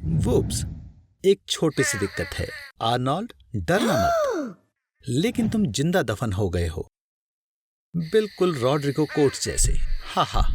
वुप्स, एक छोटी सी दिक्कत है आर्नोल्ड, डरना मत। लेकिन तुम जिंदा दफन हो गए हो, बिल्कुल रॉड्रिगो कोट्स जैसे। हा।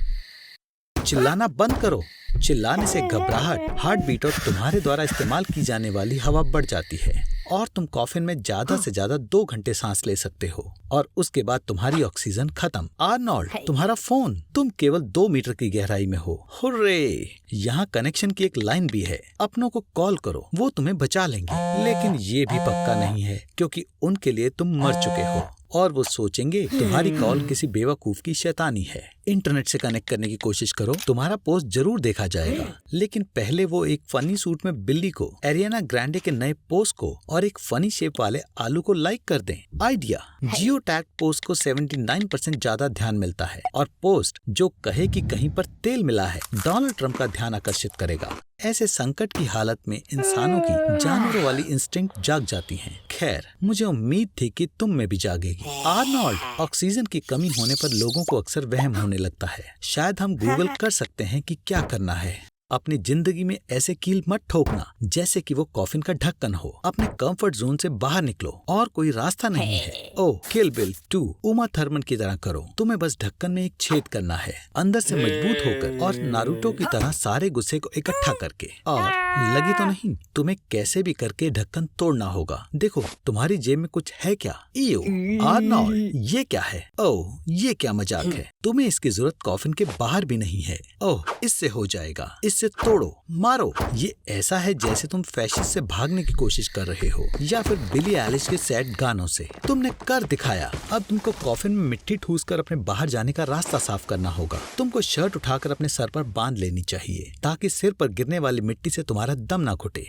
चिल्लाना बंद करो। चिल्लाने से घबराहट, हार्ट बीट और तुम्हारे द्वारा इस्तेमाल की जाने वाली हवा बढ़ जाती है और तुम कॉफिन में ज्यादा से ज्यादा 2 घंटे सांस ले सकते हो और उसके बाद तुम्हारी ऑक्सीजन खत्म। आर्नोल्ड, तुम्हारा फोन, तुम केवल 2 मीटर की गहराई में हो। हुर्रे! यहाँ कनेक्शन की एक लाइन भी है, अपनों को कॉल करो, वो तुम्हें बचा लेंगे। लेकिन ये भी पक्का नहीं है क्योंकि उनके लिए तुम मर चुके हो और वो सोचेंगे तुम्हारी कॉल किसी बेवकूफ की शैतानी है। इंटरनेट से कनेक्ट करने की कोशिश करो, तुम्हारा पोस्ट जरूर देखा जाएगा। लेकिन पहले वो एक फनी सूट में बिल्ली को, एरियाना ग्रैंडे के नए पोस्ट को और एक फनी शेप वाले आलू को लाइक कर दें। आइडिया, जियो टैग पोस्ट को 79% ज्यादा ध्यान मिलता है और पोस्ट जो कहे कि कहीं पर तेल मिला है डोनाल्ड ट्रंप का ध्यान आकर्षित करेगा। ऐसे संकट की हालत में इंसानों की जानवरों वाली इंस्टिंक्ट जाग जाती हैं। खैर, मुझे उम्मीद थी कि तुम में भी जागेगी। आर्नोल्ड, ऑक्सीजन की कमी होने पर लोगों को अक्सर वहम होने लगता है। शायद हम गूगल कर सकते हैं कि क्या करना है। अपनी जिंदगी में ऐसे कील मत ठोकना जैसे कि वो कॉफिन का ढक्कन हो। अपने कंफर्ट जोन से बाहर निकलो और कोई रास्ता नहीं है। ओह, किल बिल 2 उमा थर्मन की तरह करो। तुम्हें बस ढक्कन में एक छेद करना है, अंदर से मजबूत होकर और नारुतो की तरह सारे गुस्से को इकट्ठा करके। और लगी तो नहीं, तुम्हें कैसे भी करके ढक्कन तोड़ना होगा। देखो, तुम्हारी जेब में कुछ है क्या? इयो, आर्नोल्ड, ये क्या है? ओह, ये क्या मजाक है? तुम्हें इसकी जरूरत कॉफिन के बाहर भी नहीं है। ओह, इससे हो जाएगा। इसे तोड़ो, मारो। ये ऐसा है जैसे तुम फैशिस्ट से भागने की कोशिश कर रहे हो या फिर बिली एलिश के सैड गानों से। तुमने कर दिखाया। अब तुमको कॉफिन में मिट्टी ठूस कर अपने बाहर जाने का रास्ता साफ करना होगा। तुमको शर्ट उठाकर अपने सर पर बांध लेनी चाहिए ताकि सिर पर गिरने वाली मिट्टी से तुम्हारा दम ना घुटे।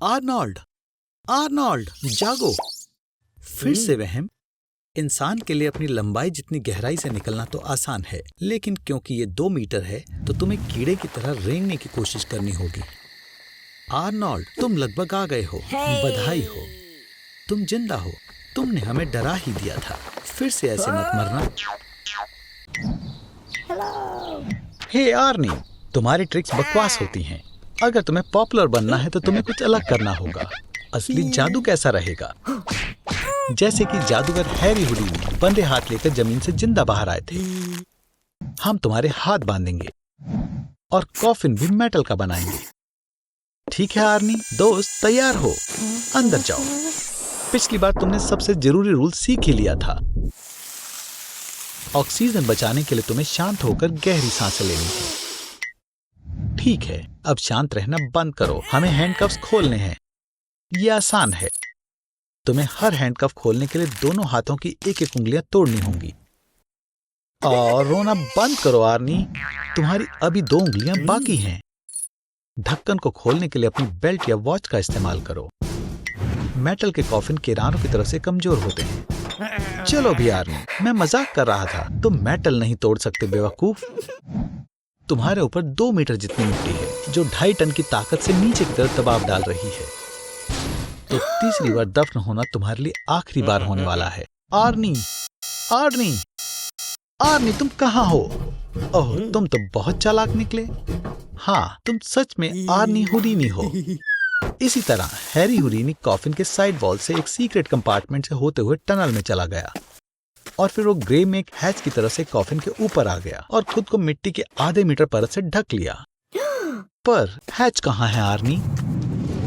आर्नोल्ड, आर्नोल्ड, जागो। फिर से वहम। इंसान के लिए अपनी लंबाई जितनी गहराई से निकलना तो आसान है, लेकिन क्योंकि ये 2 मीटर है तो तुम्हें कीड़े की तरह रेंगने की कोशिश करनी होगी। आर्नोल्ड, तुम लगभग आ गए हो। बधाई हो, तुम जिंदा हो। तुमने हमें डरा ही दिया था। फिर से ऐसे मत मरना। हे आर्नी, तुम्हारी ट्रिक्स बकवास होती हैं। अगर तुम्हें पॉपुलर बनना है तो तुम्हें कुछ अलग करना होगा। असली जादू कैसा रहेगा? जैसे कि जादूगर हैरी हुडीनी बंधे हाथ लेकर जमीन से जिंदा बाहर आए थे। हम तुम्हारे हाथ बांधेंगे और कॉफिन भी मेटल का बनाएंगे। ठीक है आर्नी, दोस्त तैयार हो? अंदर जाओ। पिछली बार तुमने सबसे जरूरी रूल सीख ही लिया था। ऑक्सीजन बचाने के लिए तुम्हें शांत होकर गहरी सांसें लेनी है। ठीक है, अब शांत रहना बंद करो। हमें हैंडकफ्स खोलने हैं। यह आसान है। तुम्हें हर हैंडकफ खोलने के लिए दोनों हाथों की एक एक उंगलियां तोड़नी होंगी। और रोना बंद करो आर्नी, तुम्हारी अभी 2 उंगलियां बाकी हैं। ढक्कन को खोलने के लिए अपनी बेल्ट या वॉच का इस्तेमाल करो। मेटल के कॉफिन किरानों की तरफ से कमजोर होते हैं। चलो भी आर्नी, मैं मजाक कर रहा था। तुम मेटल नहीं तोड़ सकते बेवकूफ। तुम्हारे ऊपर 2 मीटर जितनी मिट्टी है जो 2.5 टन की ताकत से नीचे की तरफ दबाव डाल रही है। तो तीसरी बार दफन होना तुम्हारे लिए आखिरी बार होने वाला है। आर्नी, आर्नी, आर्नी, तुम कहाँ हो? ओह, तुम तो बहुत चालाक निकले। हाँ, तुम सच में आर्नी हुडीनी हो। इसी तरह हैरी हुडीनी कॉफिन के साइड वॉल से एक सीक्रेट कंपार्टमेंट से होते हुए टनल में चला गया और फिर वो ग्रे में एक हैच की तरह से कॉफिन के ऊपर आ गया और खुद को मिट्टी के आधे मीटर परत से ढक लिया। पर हैच कहाँ है आर्नी?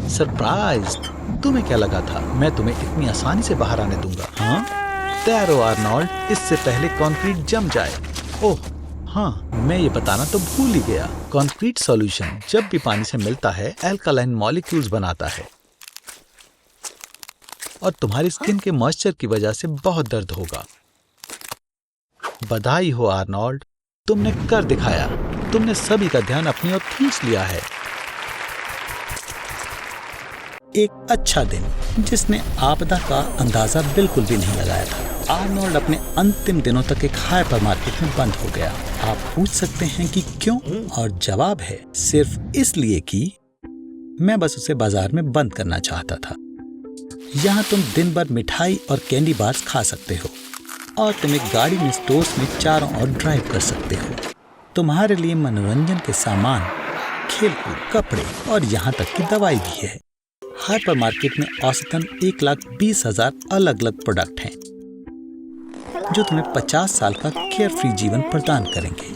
सरप्राइज! तुम्हें क्या लगा था मैं तुम्हें इतनी आसानी से बाहर आने दूंगा? हाँ, तैयार हो आर्नोल्ड, इससे पहले कंक्रीट जम जाए। ओह हाँ, मैं ये बताना तो भूल ही गया। कंक्रीट सॉल्यूशन जब भी पानी से मिलता है एल्कालाइन मॉलिक्यूल्स बनाता है और तुम्हारी स्किन के मॉइस्चर की वजह से बहुत दर्द होगा। बधाई हो आर्नोल्ड, तुमने कर दिखाया। तुमने सभी का ध्यान अपनी ओर खींच लिया है। एक अच्छा दिन जिसने आपदा का अंदाजा बिल्कुल भी नहीं लगाया था। आर्नोल्ड अपने अंतिम दिनों तक एक हाइपर मार्केट में बंद हो गया। आप पूछ सकते हैं कि क्यों, और जवाब है सिर्फ इसलिए कि मैं बस उसे बाजार में बंद करना चाहता था। यहाँ तुम दिन भर मिठाई और कैंडी बार्स खा सकते हो और तुम एक गाड़ी में स्टोर्स में चारों ओर ड्राइव कर सकते हो। तुम्हारे लिए मनोरंजन के सामान खेलकूद, कपड़े और यहाँ तक कि दवाई भी है। हाइपरमार्केट में औसतन 1,20,000 अलग अलग प्रोडक्ट हैं जो तुम्हें 50 साल का केयर फ्री जीवन प्रदान करेंगे।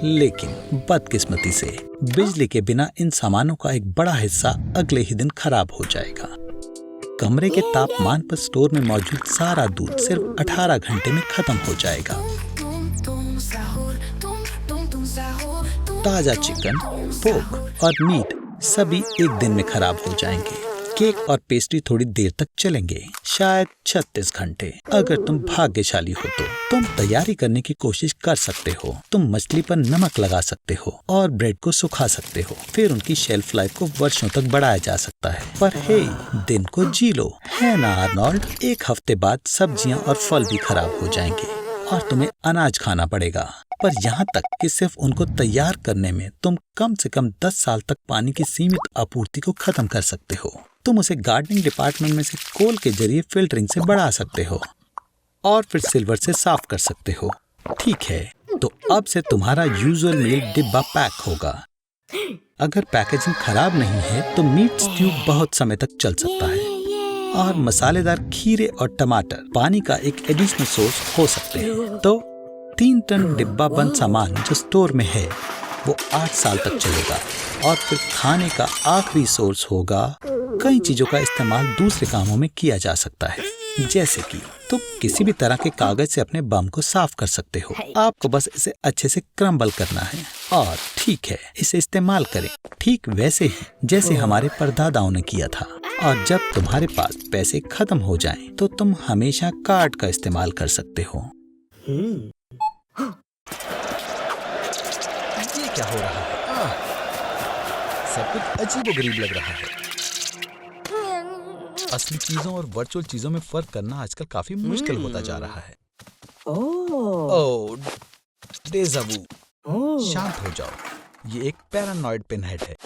लेकिन बदकिस्मती से बिजली के बिना इन सामानों का एक बड़ा हिस्सा अगले ही दिन खराब हो जाएगा। कमरे के तापमान पर स्टोर में मौजूद सारा दूध सिर्फ 18 घंटे में खत्म हो जाएगा। ताजा चिकन, पोर्क और मीट सभी एक दिन में खराब हो जाएंगे। केक और पेस्ट्री थोड़ी देर तक चलेंगे, शायद 36 घंटे। अगर तुम भाग्यशाली हो तो तुम तैयारी करने की कोशिश कर सकते हो। तुम मछली पर नमक लगा सकते हो और ब्रेड को सुखा सकते हो। फिर उनकी शेल्फ लाइफ को वर्षों तक बढ़ाया जा सकता है। पर हे, दिन को जी लो, है ना आर्नोल्ड? एक हफ्ते बाद सब्जियां और फल भी खराब हो जाएंगे और तुम्हें अनाज खाना पड़ेगा। पर यहाँ तक कि सिर्फ उनको तैयार करने में तुम कम से कम 10 साल तक पानी की सीमित आपूर्ति को खत्म कर सकते हो। तुम उसे गार्डनिंग डिपार्टमेंट में से कोल के जरिए फिल्टरिंग से बढ़ा सकते हो और फिर सिल्वर से साफ कर सकते हो। ठीक है, तो अब से तुम्हारा यूजुअल मील डिब्बा पैक होगा। अगर पैकेजिंग खराब नहीं है तो मीट स्ट्यू बहुत समय तक चल सकता है और मसालेदार खीरे और टमाटर पानी का एक एडिशनल सोर्स हो सकते हैं। तो 3 टन डिब्बा बंद सामान जो स्टोर में है वो 8 साल तक चलेगा और फिर खाने का आखिरी सोर्स होगा। कई चीजों का इस्तेमाल दूसरे कामों में किया जा सकता है, जैसे कि तुम किसी भी तरह के कागज से अपने बम को साफ कर सकते हो। आपको बस इसे अच्छे से क्रम्बल करना है और ठीक है, इसे इस्तेमाल करें ठीक वैसे ही जैसे हमारे परदादाओं ने किया था। और जब तुम्हारे पास पैसे खत्म हो जाएं, तो तुम हमेशा कार्ड का इस्तेमाल कर सकते हो। ये क्या हो रहा है? सब कुछ अजीबोगरीब लग रहा है। असली चीजों और वर्चुअल चीजों में फर्क करना आजकल काफी मुश्किल होता जा रहा है। ओह, डेजा वू। शांत हो जाओ। ये एक पैरानॉइड पिनहेड है।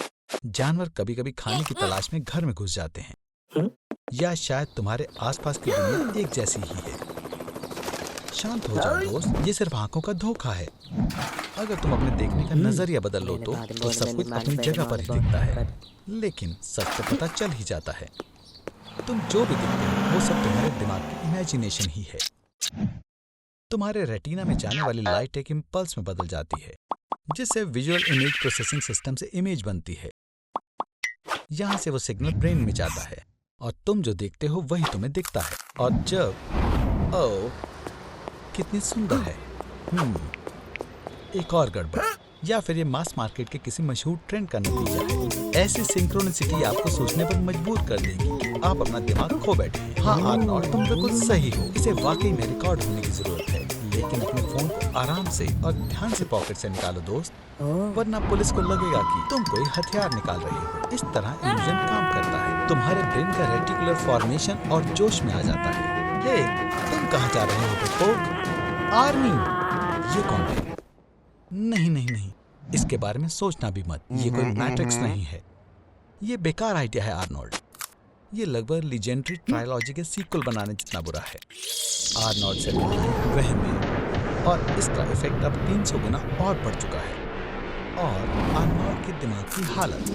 जानवर कभी-कभी खाने की तलाश में घर में घुस जाते हैं, या शायद तुम्हारे आसपास की दुनिया एक जैसी ही है। शांत हो जाओ दोस्त, ये सिर्फ आंखों का धोखा है। अगर तुम अपने देखने का नजरिया बदल लो तो सब कुछ अपनी जगह पर ही दिखता है, लेकिन सच तो पता चल ही जाता है। तुम जो भी दिखते हो वो सब तुम्हारे दिमाग की इमेजिनेशन ही है। तुम्हारे रेटिना में जाने वाली लाइट एक इम्पल्स में बदल जाती है, जिससे विजुअल इमेज प्रोसेसिंग सिस्टम से इमेज बनती है। यहाँ से वो सिग्नल ब्रेन में जाता है और तुम जो देखते हो वही तुम्हें दिखता है। और जब कितनी सुंदर है। एक और गड़बड़, या फिर ये मास मार्केट के किसी मशहूर ट्रेंड का नतीजा है। ऐसी सिंक्रोनिसिटी आपको सोचने पर मजबूर कर देगी कि आप अपना दिमाग खो बैठे। हाँ आर्नोल्ड, तुम बिल्कुल सही हो। इसे वाकई में रिकॉर्ड होने की जरूरत है, लेकिन अपने फोन को आराम से और ध्यान से पॉकेट से निकालो दोस्त, वरना पुलिस को लगेगा कि तुम कोई हथियार निकाल रहे हो। इस तरह इल्यूजन काम करता है। तुम्हारे ब्रेन का रेटिकुलर फॉर्मेशन और जोश में आ जाता है। हे, तुम कहाँ जा रहे हो बेटा? आर्मी। ये कौन है? नहीं, इसके बारे में सोचना भी मत। ये कोई मैट्रिक्स नहीं है। ये बेकार आइडिया है आर्नोल्ड। ये लगभग लीजेंडरी ट्रायलॉजी के सीक्वल बनाने जितना बुरा है। आर्नोल्ड से वहम है और इसका इफेक्ट अब 300 गुना और बढ़ चुका है। और आर्नोल्ड के दिमाग की हालत,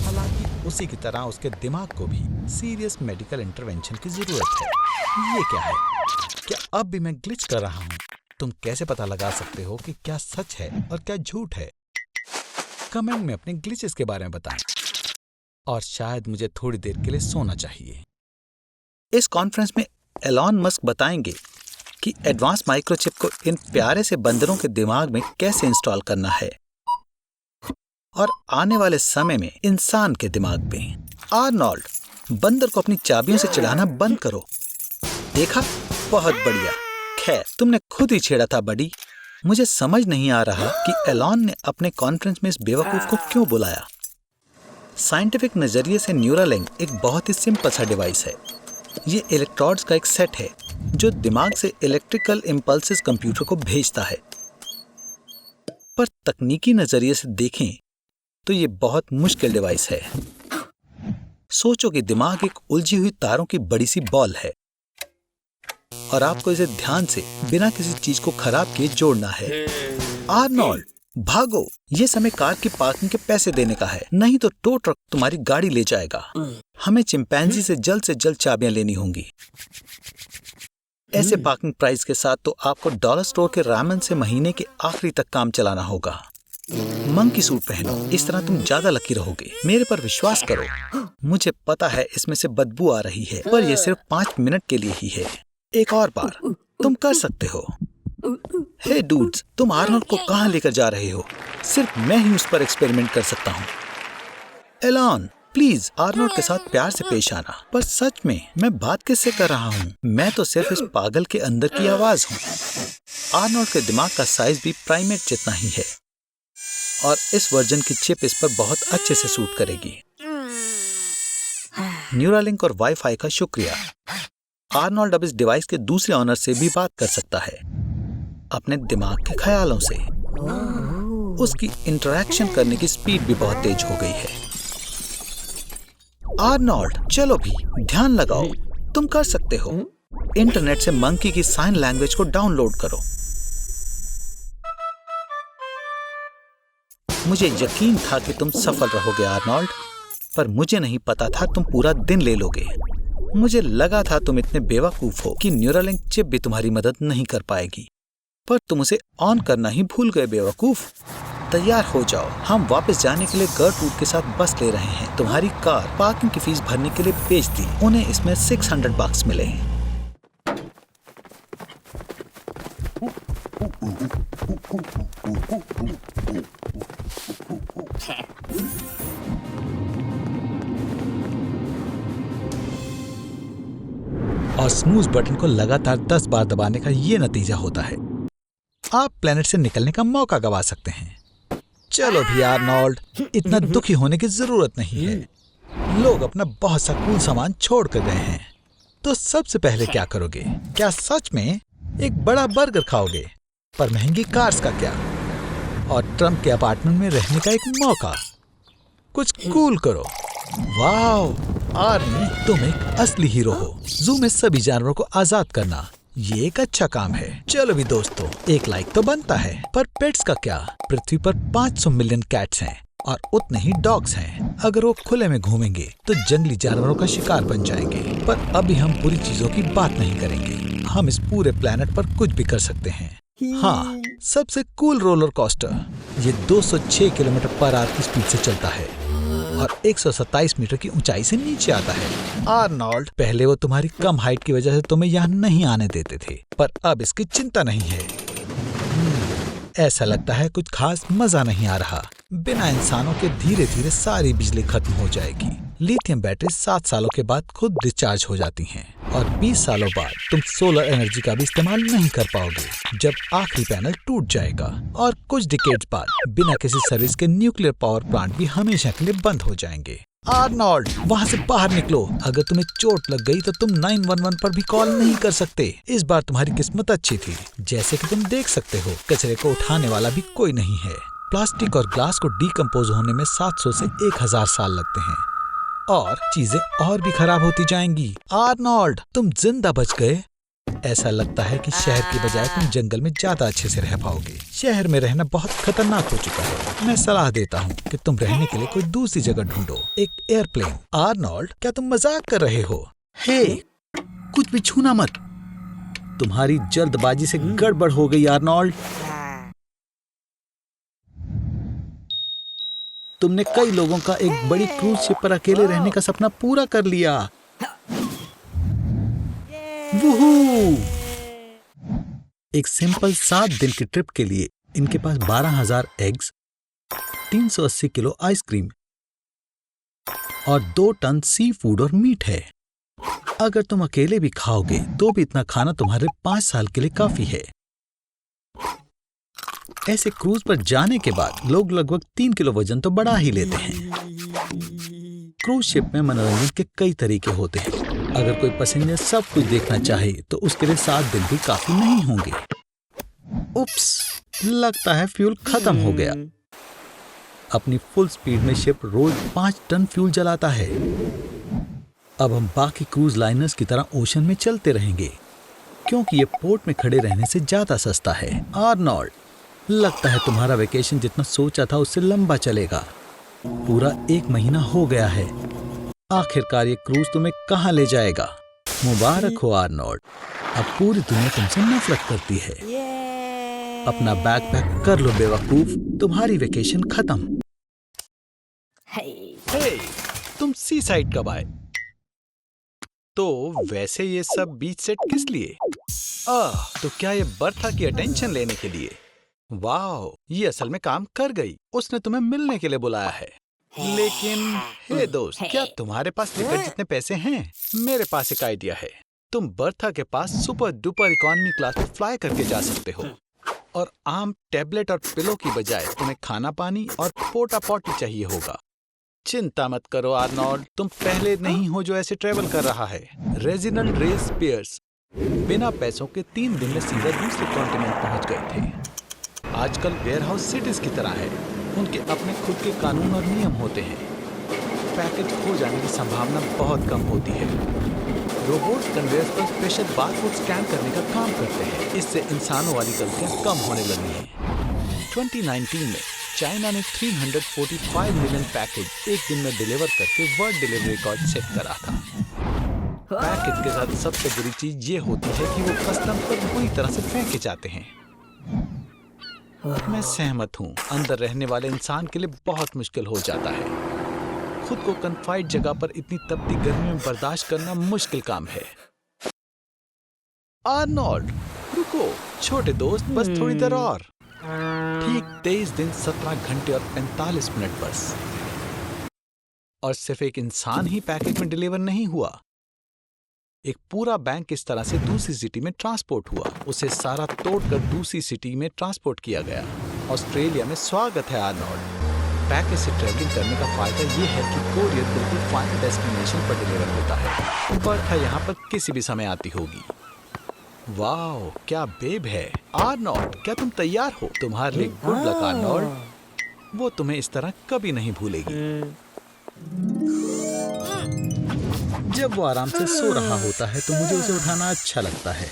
हालांकि उसी की तरह उसके दिमाग को भी सीरियस मेडिकल इंटरवेंशन की जरूरत है। ये क्या है? क्या अब भी मैं ग्लिच कर रहा हूँ? तुम कैसे पता लगा सकते हो कि क्या सच है और क्या झूठ है? कमेंट में अपने ग्लिचेस के बारे में बताएं। और शायद मुझे थोड़ी देर के लिए सोना चाहिए। इस कॉन्फ्रेंस में एलॉन मस्क बताएंगे कि एडवांस माइक्रोचिप को इन प्यारे से बंदरों के दिमाग में कैसे इंस्टॉल करना है और आने वाले समय में इंसान के दिमाग में। आर्नोल्ड, बंदर को अपनी चाबियों से चिढ़ाना बंद करो। देखा? बहुत बढ़िया। खैर, तुमने खुद ही छेड़ा था बड़ी। मुझे समझ नहीं आ रहा कि एलॉन ने अपने कॉन्फ्रेंस में इस बेवकूफ को क्यों बुलाया। साइंटिफिक नजरिए से न्यूरालिंक एक बहुत ही सिंपल सा डिवाइस है। ये इलेक्ट्रोड्स का एक सेट है जो दिमाग से इलेक्ट्रिकल इम्पल्सेस कंप्यूटर को भेजता है। पर तकनीकी नजरिए से देखें तो ये बहुत मुश्किल डिवाइस है। सोचो कि दिमाग एक उलझी हुई तारों की बड़ी सी बॉल है और आपको इसे ध्यान से बिना किसी चीज को खराब किए जोड़ना है। आर्नोल्ड, भागो, ये समय कार की पार्किंग के पैसे देने का है, नहीं तो टो ट्रक तुम्हारी गाड़ी ले जाएगा। हमें चिंपैंजी से जल्द चाबियां लेनी होंगी। ऐसे पार्किंग प्राइस के साथ तो आपको डॉलर स्टोर के रामेन से महीने के आखिरी तक काम चलाना होगा। मंकी सूट पहनो, इस तरह तुम ज्यादा लकी रहोगे। मेरे पर विश्वास करो। मुझे पता है इसमें से बदबू आ रही है, पर यह सिर्फ 5 मिनट के लिए ही है। एक और बार, तुम कर सकते हो। हे डूड्स, तुम आर्नोल्ड को कहाँ लेकर जा रहे हो? सिर्फ मैं ही उस पर एक्सपेरिमेंट कर सकता हूँ। एलन, प्लीज आर्नोल्ड के साथ प्यार से पेश आना। पर सच में मैं बात किससे कर रहा हूँ? मैं तो सिर्फ इस पागल के अंदर की आवाज हूँ। आर्नोल्ड के दिमाग का साइज भी प्राइमेट जितना ही है और इस वर्जन की चिप इस पर बहुत अच्छे से सूट करेगी। न्यूरालिंक और वाईफाई का शुक्रिया। आर्नोल्ड अब इस डिवाइस के दूसरे ऑनर से भी बात कर सकता है, अपने दिमाग के ख्यालों से। उसकी इंटरैक्शन करने की स्पीड भी बहुत तेज हो गई है। आर्नोल्ड, चलो भी, ध्यान लगाओ, तुम कर सकते हो। इंटरनेट से मंकी की साइन लैंग्वेज को डाउनलोड करो। मुझे यकीन था कि तुम सफल रहोगे आर्नोल्ड, पर मुझे नहीं पता था तुम पूरा दिन ले लोगे। मुझे लगा था तुम इतने बेवकूफ हो कि न्यूरालिंक चिप भी तुम्हारी मदद नहीं कर पाएगी, पर तुम उसे ऑन करना ही भूल गए बेवकूफ। तैयार हो जाओ, हम वापस जाने के लिए गर्टरूड के साथ बस ले रहे हैं। तुम्हारी कार पार्किंग की फीस भरने के लिए बेच दी, उन्हें इसमें $600 मिले। और स्नूज बटन को लगातार 10 बार दबाने का ये नतीजा होता है, आप प्लेनेट से निकलने का मौका गवा सकते हैं। चलो भी आर्नोल्ड, इतना दुखी होने की जरूरत नहीं है। लोग अपना बहुत सा कूल सामान छोड़ कर गए हैं, तो सबसे पहले क्या करोगे? क्या सच में एक बड़ा बर्गर खाओगे? पर महंगी कार्स का क्या? और ट्रम्प के अपार्टमेंट में रहने का एक मौका? कुछ कूल करो। वाह आर्नी, तुम एक असली हीरो हो। जू में सभी जानवरों को आजाद करना, ये एक अच्छा काम है। चलो भी दोस्तों, एक लाइक तो बनता है। पर पेट्स का क्या? पृथ्वी पर 500 मिलियन कैट्स हैं और उतने ही डॉग्स हैं। अगर वो खुले में घूमेंगे तो जंगली जानवरों का शिकार बन जाएंगे। पर अभी हम बुरी चीजों की बात नहीं करेंगे। हम इस पूरे प्लेनेट पर कुछ भी कर सकते हैं। हाँ, सबसे कूल रोलर कोस्टर। ये 206 किलोमीटर पर आवर की स्पीड से चलता है और 127 मीटर की ऊंचाई से नीचे आता है। आर्नोल्ड, पहले वो तुम्हारी कम हाइट की वजह से तुम्हें यहाँ नहीं आने देते थे, पर अब इसकी चिंता नहीं है। ऐसा लगता है कुछ खास मजा नहीं आ रहा। बिना इंसानों के धीरे धीरे सारी बिजली खत्म हो जाएगी। लिथियम बैटरी 7 सालों के बाद खुद डिस्चार्ज हो जाती हैं और 20 सालों बाद तुम सोलर एनर्जी का भी इस्तेमाल नहीं कर पाओगे, जब आखिरी पैनल टूट जाएगा। और कुछ डिकेड्स बाद बिना किसी सर्विस के न्यूक्लियर पावर प्लांट भी हमेशा के लिए बंद हो जाएंगे। आर्नोल्ड, वहाँ से बाहर निकलो। अगर तुम्हें चोट लग गई तो तुम 911 पर भी कॉल नहीं कर सकते। इस बार तुम्हारी किस्मत अच्छी थी। जैसे कि तुम देख सकते हो, कचरे को उठाने वाला भी कोई नहीं है। प्लास्टिक और ग्लास को डीकम्पोज होने में 700 से 1000 साल लगते हैं और चीजें और भी खराब होती जाएंगी। आर्नोल्ड, तुम जिंदा बच गए। ऐसा लगता है कि शहर की बजाय तुम जंगल में ज्यादा अच्छे से रह पाओगे। शहर में रहना बहुत खतरनाक हो चुका है। मैं सलाह देता हूँ कि तुम रहने के लिए कोई दूसरी जगह ढूंढो, एक एयरप्लेन। आर्नोल्ड, क्या तुम मजाक कर रहे हो? हे, कुछ भी छूना मत। तुम्हारी जल्दबाजी से गड़बड़ हो गई आर्नोल्ड। तुमने कई लोगों का एक बड़ी क्रूज शिप पर अकेले रहने का सपना पूरा कर लिया। वूहू! एक सिंपल 7 दिन की ट्रिप के लिए इनके पास 12,000 एग्स, 380 किलो आइसक्रीम और 2 टन सी फूड और मीट है। अगर तुम अकेले भी खाओगे तो भी इतना खाना तुम्हारे 5 साल के लिए काफी है। ऐसे क्रूज पर जाने के बाद लोग लगभग 3 किलो वजन तो बढ़ा ही लेते हैं। क्रूज शिप में मनोरंजन के कई तरीके होते हैं। अगर कोई पैसेंजर सब कुछ देखना चाहे तो उसके लिए 7 दिन भी काफी नहीं होंगे। उप्स, लगता है फ्यूल खत्म हो गया। अपनी फुल स्पीड में शिप रोज 5 टन फ्यूल जलाता है। अब हम बाकी क्रूज लाइनर्स की तरह ओशन में चलते रहेंगे क्योंकि ये पोर्ट में खड़े रहने से ज्यादा सस्ता है। आर्नोल्ड, लगता है तुम्हारा वेकेशन जितना सोचा था उससे लंबा चलेगा। पूरा 1 महीना हो गया है। आखिरकार ये क्रूज तुम्हें कहाँ ले जाएगा? मुबारक हो आर्नोल्ड, अब पूरी दुनिया तुमसे नफरत करती है। अपना बैग पैक कर लो बेवकूफ, तुम्हारी वेकेशन खत्म। हे, तुम सी साइड कब आए? तो वैसे ये सब बीच सेट किस लिए? तो क्या ये बर्था की अटेंशन लेने के लिए? वाह, ये असल में काम कर गई। उसने तुम्हें मिलने के लिए बुलाया है। लेकिन हे दोस्त, क्या तुम्हारे पास टिकट जितने पैसे हैं? मेरे पास एक आइडिया है। तुम बर्था के पास सुपर डुपर इकोनॉमी क्लास में फ्लाई करके जा सकते हो और आम टैबलेट और पिलो की बजाय तुम्हें खाना पानी और पोटा पॉटी चाहिए होगा। चिंता मत करो आर्नोल्ड, तुम पहले नहीं हो जो ऐसे ट्रेवल कर रहा है। रेजिनाल्ड रे स्पियर्स बिना पैसों के 3 दिन में सीधा दूसरे कॉन्टिनेंट पहुंच गए थे। आजकल वेयरहाउस सिटीज की तरह है, उनके अपने खुद के कानून और नियम होते हैं। पैकेज खो जाने की संभावना बहुत कम होती है। रोबोट्स कन्वेयर्स पर स्पेशल बारकोड स्कैन करने का काम करते हैं। इससे इंसानों वाली गलतियां कम होने लगी हैं। 2019 में चाइना ने 345 मिलियन पैकेज एक दिन में डिलीवर करके वर्ल्ड डिलीवरी रिकॉर्ड सेट करा था। पैकेज के साथ सबसे बुरी चीज ये होती है कि वो कस्टम पर बुरी तरह से फेंके जाते हैं। मैं सहमत हूँ, अंदर रहने वाले इंसान के लिए बहुत मुश्किल हो जाता है। खुद को कन्फाइड जगह पर इतनी तपती गर्मी में बर्दाश्त करना मुश्किल काम है। आर्नोल्ड, रुको छोटे दोस्त, बस थोड़ी देर और। ठीक 23 दिन 17 घंटे और 45 मिनट बस। और सिर्फ एक इंसान ही पैकेज में डिलीवर नहीं हुआ, एक पूरा बैंक इस तरह से दूसरी सिटी में ट्रांसपोर्ट हुआ। उसे सारा तोड़कर दूसरी सिटी में ट्रांसपोर्ट किया गया। ऑस्ट्रेलिया में स्वागत है आर्नोल्ड। पैकेज से ट्रैवलिंग करने का फायदा यह है कि कोरियर बिल्कुल फाइनल डेस्टिनेशन पर डिलीवर होता है। बर्था यहाँ पर किसी भी समय आती होगी। वाह, क्या बेब है। आर्नोल्ड, क्या तुम तैयार हो? तुम्हारे लिए गुड लक आर्नोल्ड, वो तुम्हें इस तरह कभी नहीं भूलेगी। जब वो आराम से सो रहा होता है तो मुझे उसे उठाना अच्छा लगता है।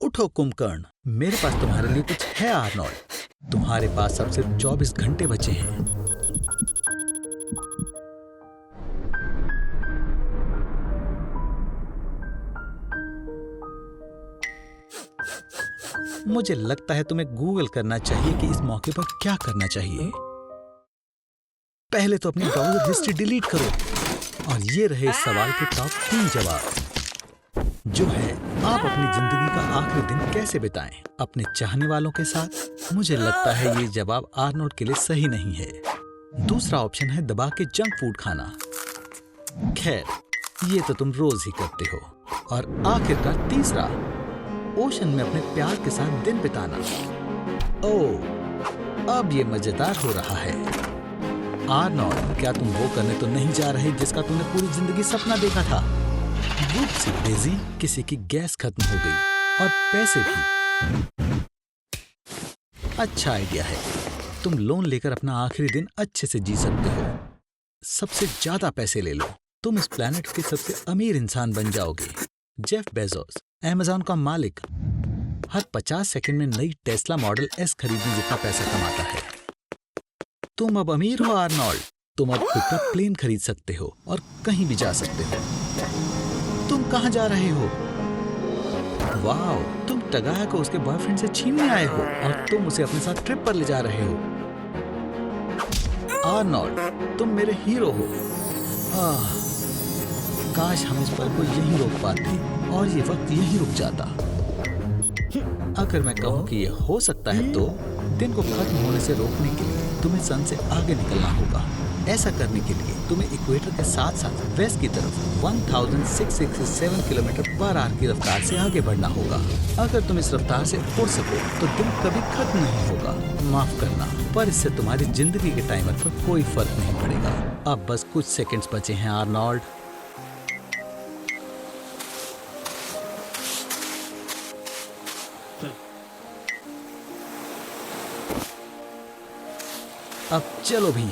उठो कुंभकर्ण, मेरे पास तुम्हारे लिए कुछ है आर्नोल्ड। तुम्हारे पास अब सिर्फ 24 घंटे बचे हैं। मुझे लगता है तुम्हें गूगल करना चाहिए कि इस मौके पर क्या करना चाहिए। पहले तो अपनी ब्राउजर हिस्ट्री डिलीट करो। और ये रहे इस सवाल के टॉप 3 जवाब, जो है आप अपनी जिंदगी का आखिरी दिन कैसे बिताएं? अपने चाहने वालों के साथ? मुझे लगता है ये जवाब आर्नोल्ड के लिए सही नहीं है। दूसरा ऑप्शन है दबा के जंक फूड खाना। खैर, ये तो तुम रोज ही करते हो। और आखिरकार तीसरा, ओशन में अपने प्यार के साथ दिन बिताना। ओह, अब ये मजेदार हो रहा है। आर्नोल्ड, क्या तुम वो करने तो नहीं जा रहे जिसका तुमने पूरी जिंदगी सपना देखा था? से डेजी, किसी की गैस खत्म हो गई और पैसे भी। अच्छा आइडिया है। तुम लोन लेकर अपना आखिरी दिन अच्छे से जी सकते हो। सबसे ज्यादा पैसे ले लो, तुम इस प्लेनेट के सबसे अमीर इंसान बन जाओगे। जेफ बेजोस, अमेज़न का मालिक, हर 50 सेकंड में नई टेस्ला मॉडल एस खरीदने जितना पैसा कमाता है। तुम अब अमीर हो आर्नोल्ड। तुम अब खुद का प्लेन खरीद सकते हो और कहीं भी जा सकते हो। तुम कहाँ जा रहे हो? वाह, तुम टगाया को उसके बॉयफ्रेंड से छीनने आए हो और तुम उसे अपने साथ ट्रिप पर ले जा रहे हो। आर्नोल्ड, तुम मेरे हीरो हो। काश हम इस पल को यहीं रोक पाते और ये वक्त यहीं रुक जाता। अगर मैं कहूँ कि ये हो सकता है तो दिन को खत्म होने से रोकने के लिए तुम्हें सन से आगे निकलना होगा। ऐसा करने के लिए तुम्हें इक्वेटर के साथ साथ वेस्ट की तरफ 1667 किलोमीटर पर आवर की रफ्तार से आगे बढ़ना होगा। अगर तुम इस रफ्तार से उड़ सको तो दिन कभी खत्म नहीं होगा। माफ करना, पर इससे तुम्हारी जिंदगी के टाइमर पर कोई फर्क नहीं पड़ेगा। अब बस कुछ सेकंड्स बचे हैं आर्नोल्ड। अब चलो भी।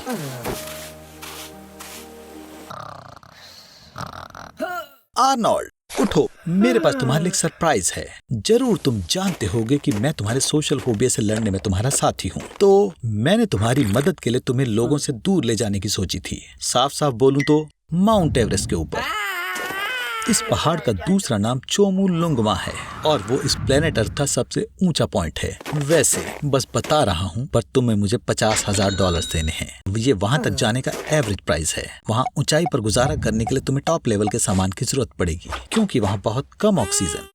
आर्नोल्ड, उठो, मेरे पास तुम्हारे लिए एक सरप्राइज है। जरूर तुम जानते होगे कि मैं तुम्हारे सोशल फोबिया से लड़ने में तुम्हारा साथी हूँ, तो मैंने तुम्हारी मदद के लिए तुम्हें लोगों से दूर ले जाने की सोची थी। साफ साफ बोलूं तो माउंट एवरेस्ट के ऊपर। इस पहाड़ का दूसरा नाम चोमुलुंगमा है और वो इस प्लेनेट अर्थ का सबसे ऊंचा पॉइंट है। वैसे बस बता रहा हूँ, पर तुम्हें मुझे $50,000 देने हैं। ये वहाँ तक जाने का एवरेज प्राइस है। वहाँ ऊंचाई पर गुजारा करने के लिए तुम्हें टॉप लेवल के सामान की जरूरत पड़ेगी, क्योंकि वहाँ बहुत कम ऑक्सीजन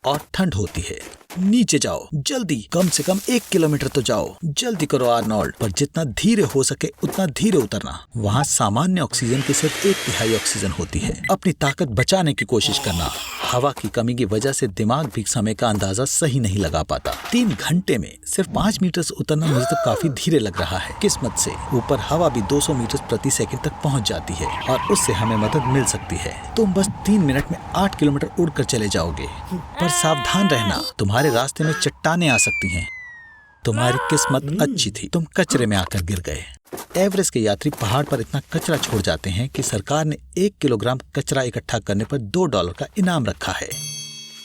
और ठंड होती है। नीचे जाओ जल्दी, कम से कम 1 किलोमीटर तो जाओ। जल्दी करो आर्नोल्ड, पर जितना धीरे हो सके उतना धीरे उतरना। वहाँ सामान्य ऑक्सीजन की सिर्फ 1/3 ऑक्सीजन होती है। अपनी ताकत बचाने की कोशिश करना। हवा की कमी की वजह से दिमाग भी समय का अंदाजा सही नहीं लगा पाता। 3 घंटे में सिर्फ 5 मीटर उतरना मुझे तो काफी धीरे लग रहा है। किस्मत से ऊपर हवा भी 200 मीटर प्रति सेकंड तक पहुँच जाती है और उससे हमें मदद मिल सकती है। तुम बस 3 मिनट में 8 किलोमीटर उड़कर चले जाओगे, पर सावधान रहना, तुम्हारे रास्ते में चट्टानें आ सकती हैं। तुम्हारी किस्मत अच्छी थी, तुम कचरे में आकर गिर गए। एवरेस्ट के यात्री पहाड़ पर इतना कचरा छोड़ जाते हैं कि सरकार ने 1 किलोग्राम कचरा इकट्ठा करने पर $2 का इनाम रखा है।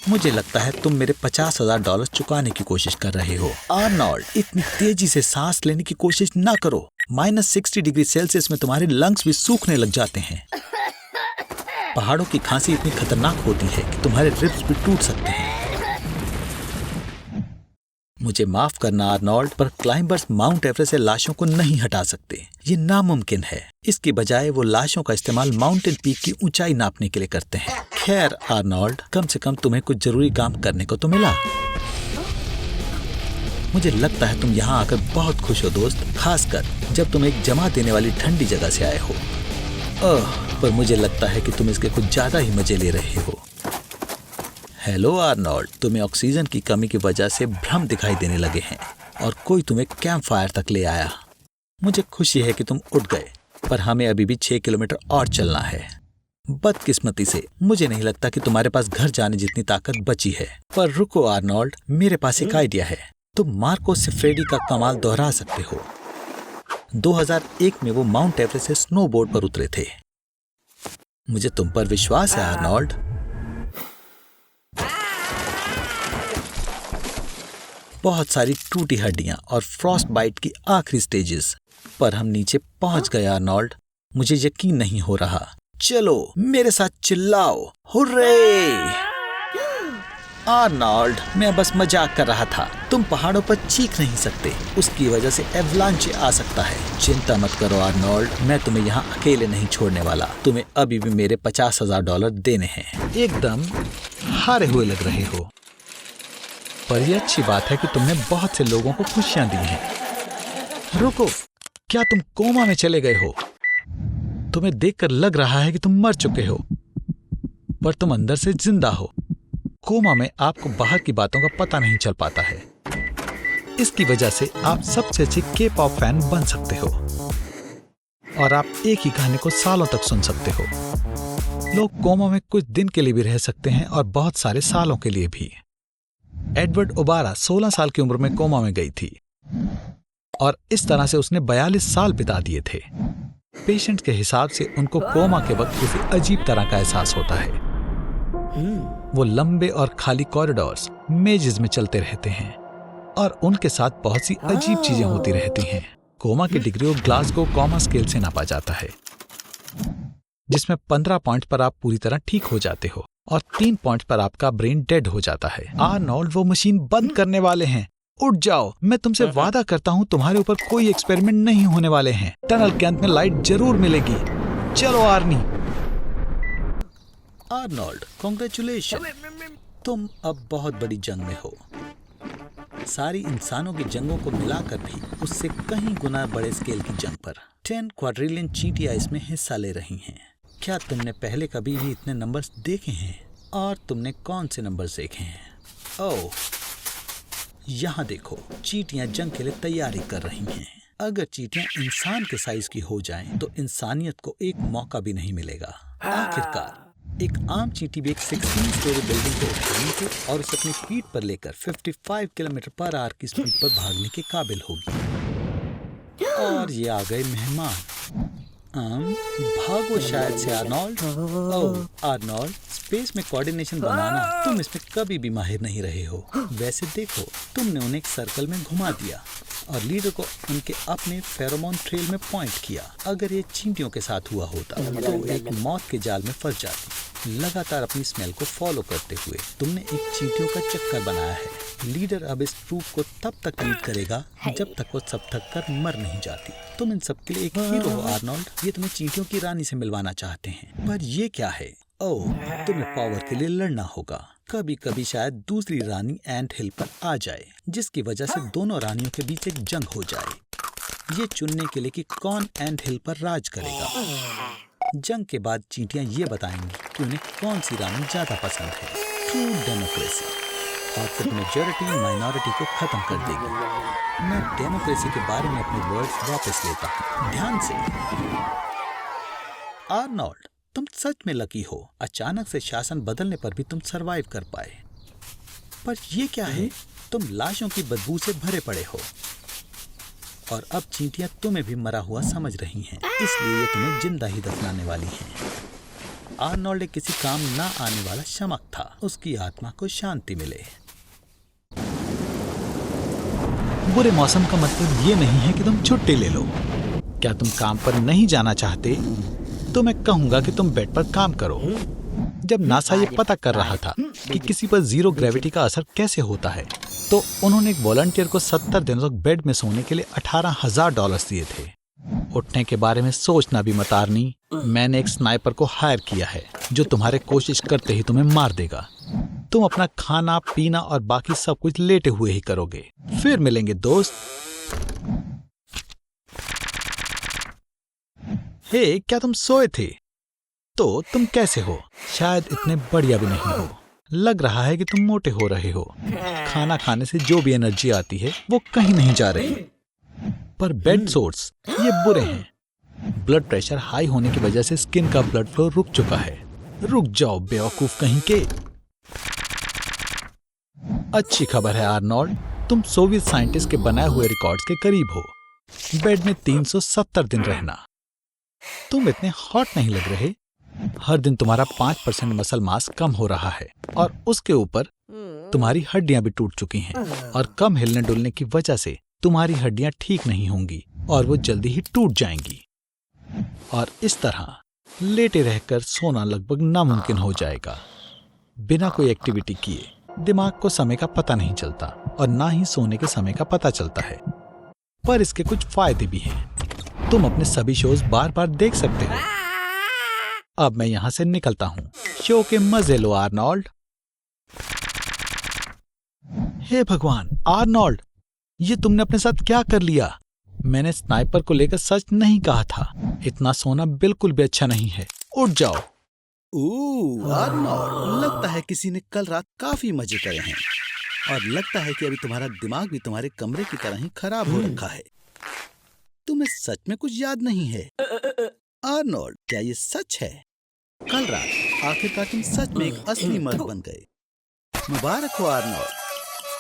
मुझे लगता है तुम मेरे $50,000 चुकाने की कोशिश कर रहे हो। आर्नोल्ड, इतनी तेजी से सांस लेने की कोशिश ना करो। -60 डिग्री सेल्सियस में तुम्हारे लंग्स भी सूखने लग जाते हैं। पहाड़ों की खांसी इतनी खतरनाक होती है कि तुम्हारे रिब्स भी टूट सकते हैं। मुझे माफ करना आर्नोल्ड, पर क्लाइंबर्स माउंट एवरेस्ट से लाशों को नहीं हटा सकते। ये नामुमकिन है। इसके बजाय वो लाशों का इस्तेमाल माउंटेन पीक की ऊंचाई नापने के लिए करते हैं। खैर आर्नोल्ड, कम से कम तुम्हें कुछ जरूरी काम करने को तो मिला। मुझे लगता है तुम यहाँ आकर बहुत खुश हो दोस्त, खासकर जब तुम एक जमा देने वाली ठंडी जगह से आए हो। पर मुझे लगता है कि तुम इसके कुछ ज्यादा ही मजे ले रहे हो। हेलो आर्नोल्ड, तुम्हें ऑक्सीजन की कमी की वजह से भ्रम दिखाई देने लगे हैं और कोई तुम्हें कैंप फायर तक ले आया। मुझे खुशी है कि तुम उठ गए, पर हमें अभी भी 6 किलोमीटर और चलना है। बदकिस्मती से मुझे नहीं लगता कि तुम्हारे पास घर जाने जितनी ताकत बची है। पर रुको आर्नोल्ड, मेरे पास एक आइडिया है। तुम मार्को सिफ्रेडी का कमाल दोहरा सकते हो। 2001 में वो माउंट एवरेस्ट से स्नोबोर्ड पर उतरे थे। मुझे तुम पर विश्वास है आर्नोल्ड। बहुत सारी टूटी हड्डियां और फ्रॉस्ट बाइट की आखिरी स्टेजेस, पर हम नीचे पहुंच गए आर्नोल्ड। मुझे यकीन नहीं हो रहा। चलो मेरे साथ चिल्लाओ, हुर्रे! आर्नोल्ड, मैं बस मजाक कर रहा था। तुम पहाड़ों पर चीख नहीं सकते, उसकी वजह से एवलांच आ सकता है। चिंता मत करो आर्नोल्ड, मैं तुम्हें यहाँ अकेले नहीं छोड़ने वाला। तुम्हें अभी भी मेरे $50,000 देने हैं। एकदम हारे हुए लग रहे हो, पर यह अच्छी बात है कि तुमने बहुत से लोगों को खुशियां दी हैं। रुको, क्या तुम कोमा में चले गए हो? तुम्हें देखकर लग रहा है कि तुम मर चुके हो, पर तुम अंदर से जिंदा हो। कोमा में आपको बाहर की बातों का पता नहीं चल पाता है। इसकी वजह से आप सबसे अच्छे के-पॉप फैन बन सकते हो और आप एक ही गाने को सालों तक सुन सकते हो। लोग कोमा में कुछ दिन के लिए भी रह सकते हैं और बहुत सारे सालों के लिए भी। एडवर्ड ओबारा 16 साल की उम्र में कोमा में गई थी और इस तरह से उसने 42 साल बिता दिए थे। पेशेंट के हिसाब से उनको कोमा के वक्त किसी अजीब तरह का एहसास होता है। वो लंबे और खाली कॉरिडोर्स, मेजेस में चलते रहते हैं और उनके साथ बहुत सी अजीब चीजें होती रहती हैं। कोमा की डिग्री को ग्लासगो कोमा स्केल से नापा जाता है, जिसमें 15 पॉइंट पर आप पूरी तरह ठीक हो जाते हो और 3 पॉइंट पर आपका ब्रेन डेड हो जाता है। आर्नोल्ड, वो मशीन बंद करने वाले हैं। उठ जाओ, मैं तुमसे वादा करता हूँ तुम्हारे ऊपर कोई एक्सपेरिमेंट नहीं होने वाले हैं। टनल के अंत में लाइट जरूर मिलेगी। चलो आर्नी। आर्नोल्ड, कांग्रेचुलेशन, तुम अब बहुत बड़ी जंग में हो। सारी इंसानों की जंगों को मिलाकर भी उससे कहीं गुना बड़े स्केल की जंग पर 10 क्वाड्रिलियन चींटियां इसमें हिस्सा ले रही हैं। क्या तुमने पहले कभी भी इतने नंबर्स देखे हैं? और तुमने कौन से नंबर्स देखे हैं? ओह, यहाँ देखो, चींटियां जंग के लिए तैयारी कर रही हैं। अगर चींटियां इंसान के साइज की हो जाएं, तो इंसानियत को एक मौका भी नहीं मिलेगा। आखिरकार एक आम चींटी भी एक 16 स्टोरी बिल्डिंग को उठाने के और उसे अपनी पीठ पर लेकर 55 किलोमीटर पर आवर की स्पीड पर भागने के काबिल होगी। और ये आ गए मेहमान। भागो शायद से आर्नोल्ड। ओह आर्नोल्ड, स्पेस में कोऑर्डिनेशन बनाना तुम इसमें कभी भी माहिर नहीं रहे हो। वैसे देखो, तुमने उन्हें एक सर्कल में घुमा दिया और लीडर को उनके अपने फेरोमोन ट्रेल में पॉइंट किया। अगर ये चींटियों के साथ हुआ होता तो एक मौत के जाल में फंस जाती। लगातार अपनी स्मेल को फॉलो करते हुए तुमने एक चींटियों का चक्कर बनाया है। लीडर अब इस ट्रूप को तब तक लीड करेगा जब तक वो सब थक कर मर नहीं जाती। तुम इन सब के लिए एक हीरो हो आर्नोल्ड। ये तुम्हें चींटियों की रानी से मिलवाना चाहते हैं, पर ये क्या है? ओह, तुम्हें पावर के लिए लड़ना होगा। कभी कभी शायद दूसरी रानी एंट हिल पर आ जाए, जिसकी वजह से दोनों रानियों के बीच एक जंग हो जाए। ये चुनने के लिए कि कौन एंट हिल पर राज करेगा। जंग के बाद चींटियां ये बताएंगी कि उन्हें कौन सी रानी ज्यादा पसंद है। True democracy. और फिर मेजॉरिटी माइनॉरिटी को खत्म कर देगी। मैं डेमोक्रेसी के बारे में अपने वर्ड्स वापस लेता हूँ, ध्यान से। आर्नोल्ड, तुम सच में लकी हो। अचानक से शासन बदलने पर भी तुम सरवाइव कर पाए। पर ये क्या है? तुम लाशों की बदबू से भरे पड़े हो और अब चींटियां तुम्हें भी मरा हुआ समझ रही हैं, इसलिए ये तुम्हें जिंदा ही दफनाने वाली हैं। आर्नोल्ड किसी काम ना आने वाला शमक था। उसकी आत्मा को शांति मिले। बुरे मौसम का मतलब ये नहीं है कि तुम छुट्टी ले लो। क्या तुम काम पर नहीं जाना चाहते तो मैं कहूंगा कि तुम बेड पर काम करो। जब नासा ये पता कर रहा था कि किसी पर जीरो ग्रेविटी का असर कैसे होता है, तो उन्होंने एक वॉलंटियर को 70 दिनों तक बेड में सोने के लिए $18,000 दिए थे। उठने के बारे में सोचना भी मत आर्नी। मैंने एक स्नाइपर को हायर किया है जो तुम्हारे कोशिश करते ही तुम्हें मार देगा। तुम अपना खाना पीना और बाकी सब कुछ लेटे हुए ही करोगे। फिर मिलेंगे दोस्त। हे, क्या तुम सोए थे? तो तुम कैसे हो? शायद इतने बढ़िया भी नहीं हो। लग रहा है कि तुम मोटे हो रहे हो। खाना खाने से जो भी एनर्जी आती है वो कहीं नहीं जा रही। पर बेड सोर्स ये बुरे हैं। ब्लड प्रेशर हाई होने की वजह से स्किन का ब्लड फ्लो रुक चुका है। रुक जाओ बेवकूफ कहीं के। अच्छी खबर है आर्नोल्ड, तुम सोवियत साइंटिस्ट के बनाए हुए रिकॉर्ड्स के करीब हो। बेड में 370 दिन रहना। तुम इतने हॉट नहीं लग रहे। हर दिन तुम्हारा 5% मसल मास कम हो रहा है और उसके ऊपर तुम्हारी हड्डियां भी टूट चुकी हैं और कम हिलने डुलने की वजह से तुम्हारी हड्डियां ठीक नहीं होंगी और वो जल्दी ही टूट जाएंगी। और इस तरह लेटे रहकर सोना लगभग नामुमकिन हो जाएगा। बिना कोई एक्टिविटी किए दिमाग को समय का पता नहीं चलता और ना ही सोने के समय का पता चलता है। पर इसके कुछ फायदे भी हैं। तुम अपने सभी शोज बार बार देख सकते हो। अब मैं यहां से निकलता हूं। शो के मजे लो आर्नोल्ड। हे भगवान आर्नोल्ड, ये तुमने अपने साथ क्या कर लिया? मैंने स्नाइपर को लेकर सच नहीं कहा था। इतना सोना बिल्कुल भी अच्छा नहीं है। उठ जाओ। आर्नोल्ड, लगता है किसी ने कल रात काफी मजे करे हैं और लगता है कि अभी तुम्हारा दिमाग भी तुम्हारे कमरे की तरह ही खराब हो रखा है। तुम्हें सच में कुछ याद नहीं है? आर्नोल्ड, क्या ये सच है? कल रात आखिरकार तुम सच में एक असली मर्द बन गए। मुबारक हो आर्नोल्ड,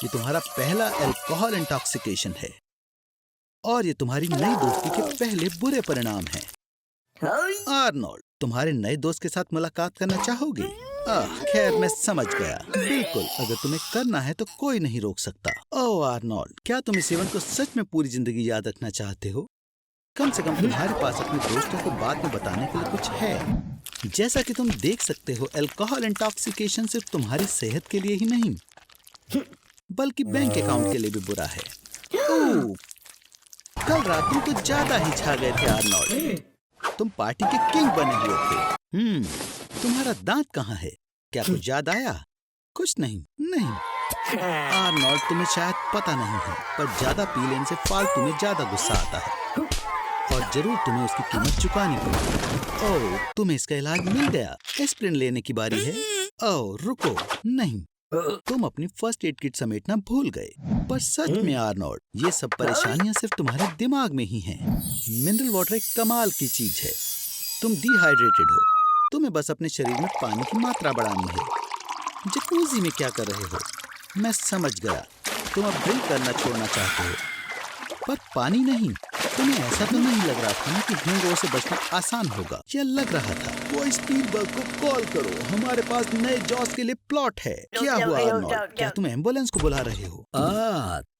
ये तुम्हारा पहला अल्कोहल इंटॉक्सिकेशन है और ये तुम्हारी नई दोस्ती के पहले बुरे परिणाम हैं। आर्नोल्ड, तुम्हारे नए दोस्त के साथ मुलाकात करना चाहोगे? खैर मैं समझ गया। बिल्कुल, अगर तुम्हें करना है तो कोई नहीं रोक सकता। ओह आर्नोल्ड, क्या तुम इस इवेंट को सच में पूरी जिंदगी याद रखना चाहते हो? कम से कम तुम्हारे पास अपने दोस्तों को बाद में बताने के लिए कुछ है। जैसा कि तुम देख सकते हो, अल्कोहल इंटॉक्सिकेशन सिर्फ तुम्हारी सेहत के लिए ही नहीं बल्कि बैंक अकाउंट के लिए भी बुरा है। ओह, कल रात तुम कुछ ज्यादा ही छा गए थे आर्नोल्ड। तुम पार्टी के किंग बने हुए थे। तुम्हारा दांत कहाँ है? क्या कुछ याद आया? कुछ नहीं। आर्नोल्ड, तुम्हें शायद पता नहीं है, पर ज्यादा पी लेने से फालतू में ज्यादा गुस्सा आता है और जरूर तुम्हें उसकी कीमत चुकानी पड़ेगी। ओह, तुम्हें इसका इलाज मिल गया। एस्प्रिन लेने की बारी है। ओह रुको, नहीं, तुम अपनी फर्स्ट एड किट समेटना भूल गए। पर सच में आर्नोल्ड, ये सब परेशानियां सिर्फ तुम्हारे दिमाग में ही हैं। मिनरल वाटर एक कमाल की चीज है। तुम डिहाइड्रेटेड हो। तुम्हें बस अपने शरीर में पानी की मात्रा बढ़ानी है। जकूज़ी में क्या कर रहे हो? मैं समझ गया, तुम अब ड्रिंक करना छोड़ना चाहते हो, पर पानी नहीं। तुम्हें ऐसा तो नहीं लग रहा था ना कि हैंगओवर से बचना आसान होगा? यह लग रहा था। वो स्पीलबर्ग को कॉल करो, हमारे पास नए जॉस के लिए प्लॉट है। क्या हुआ आर्नोल्ड? क्या तुम एम्बुलेंस को बुला रहे हो?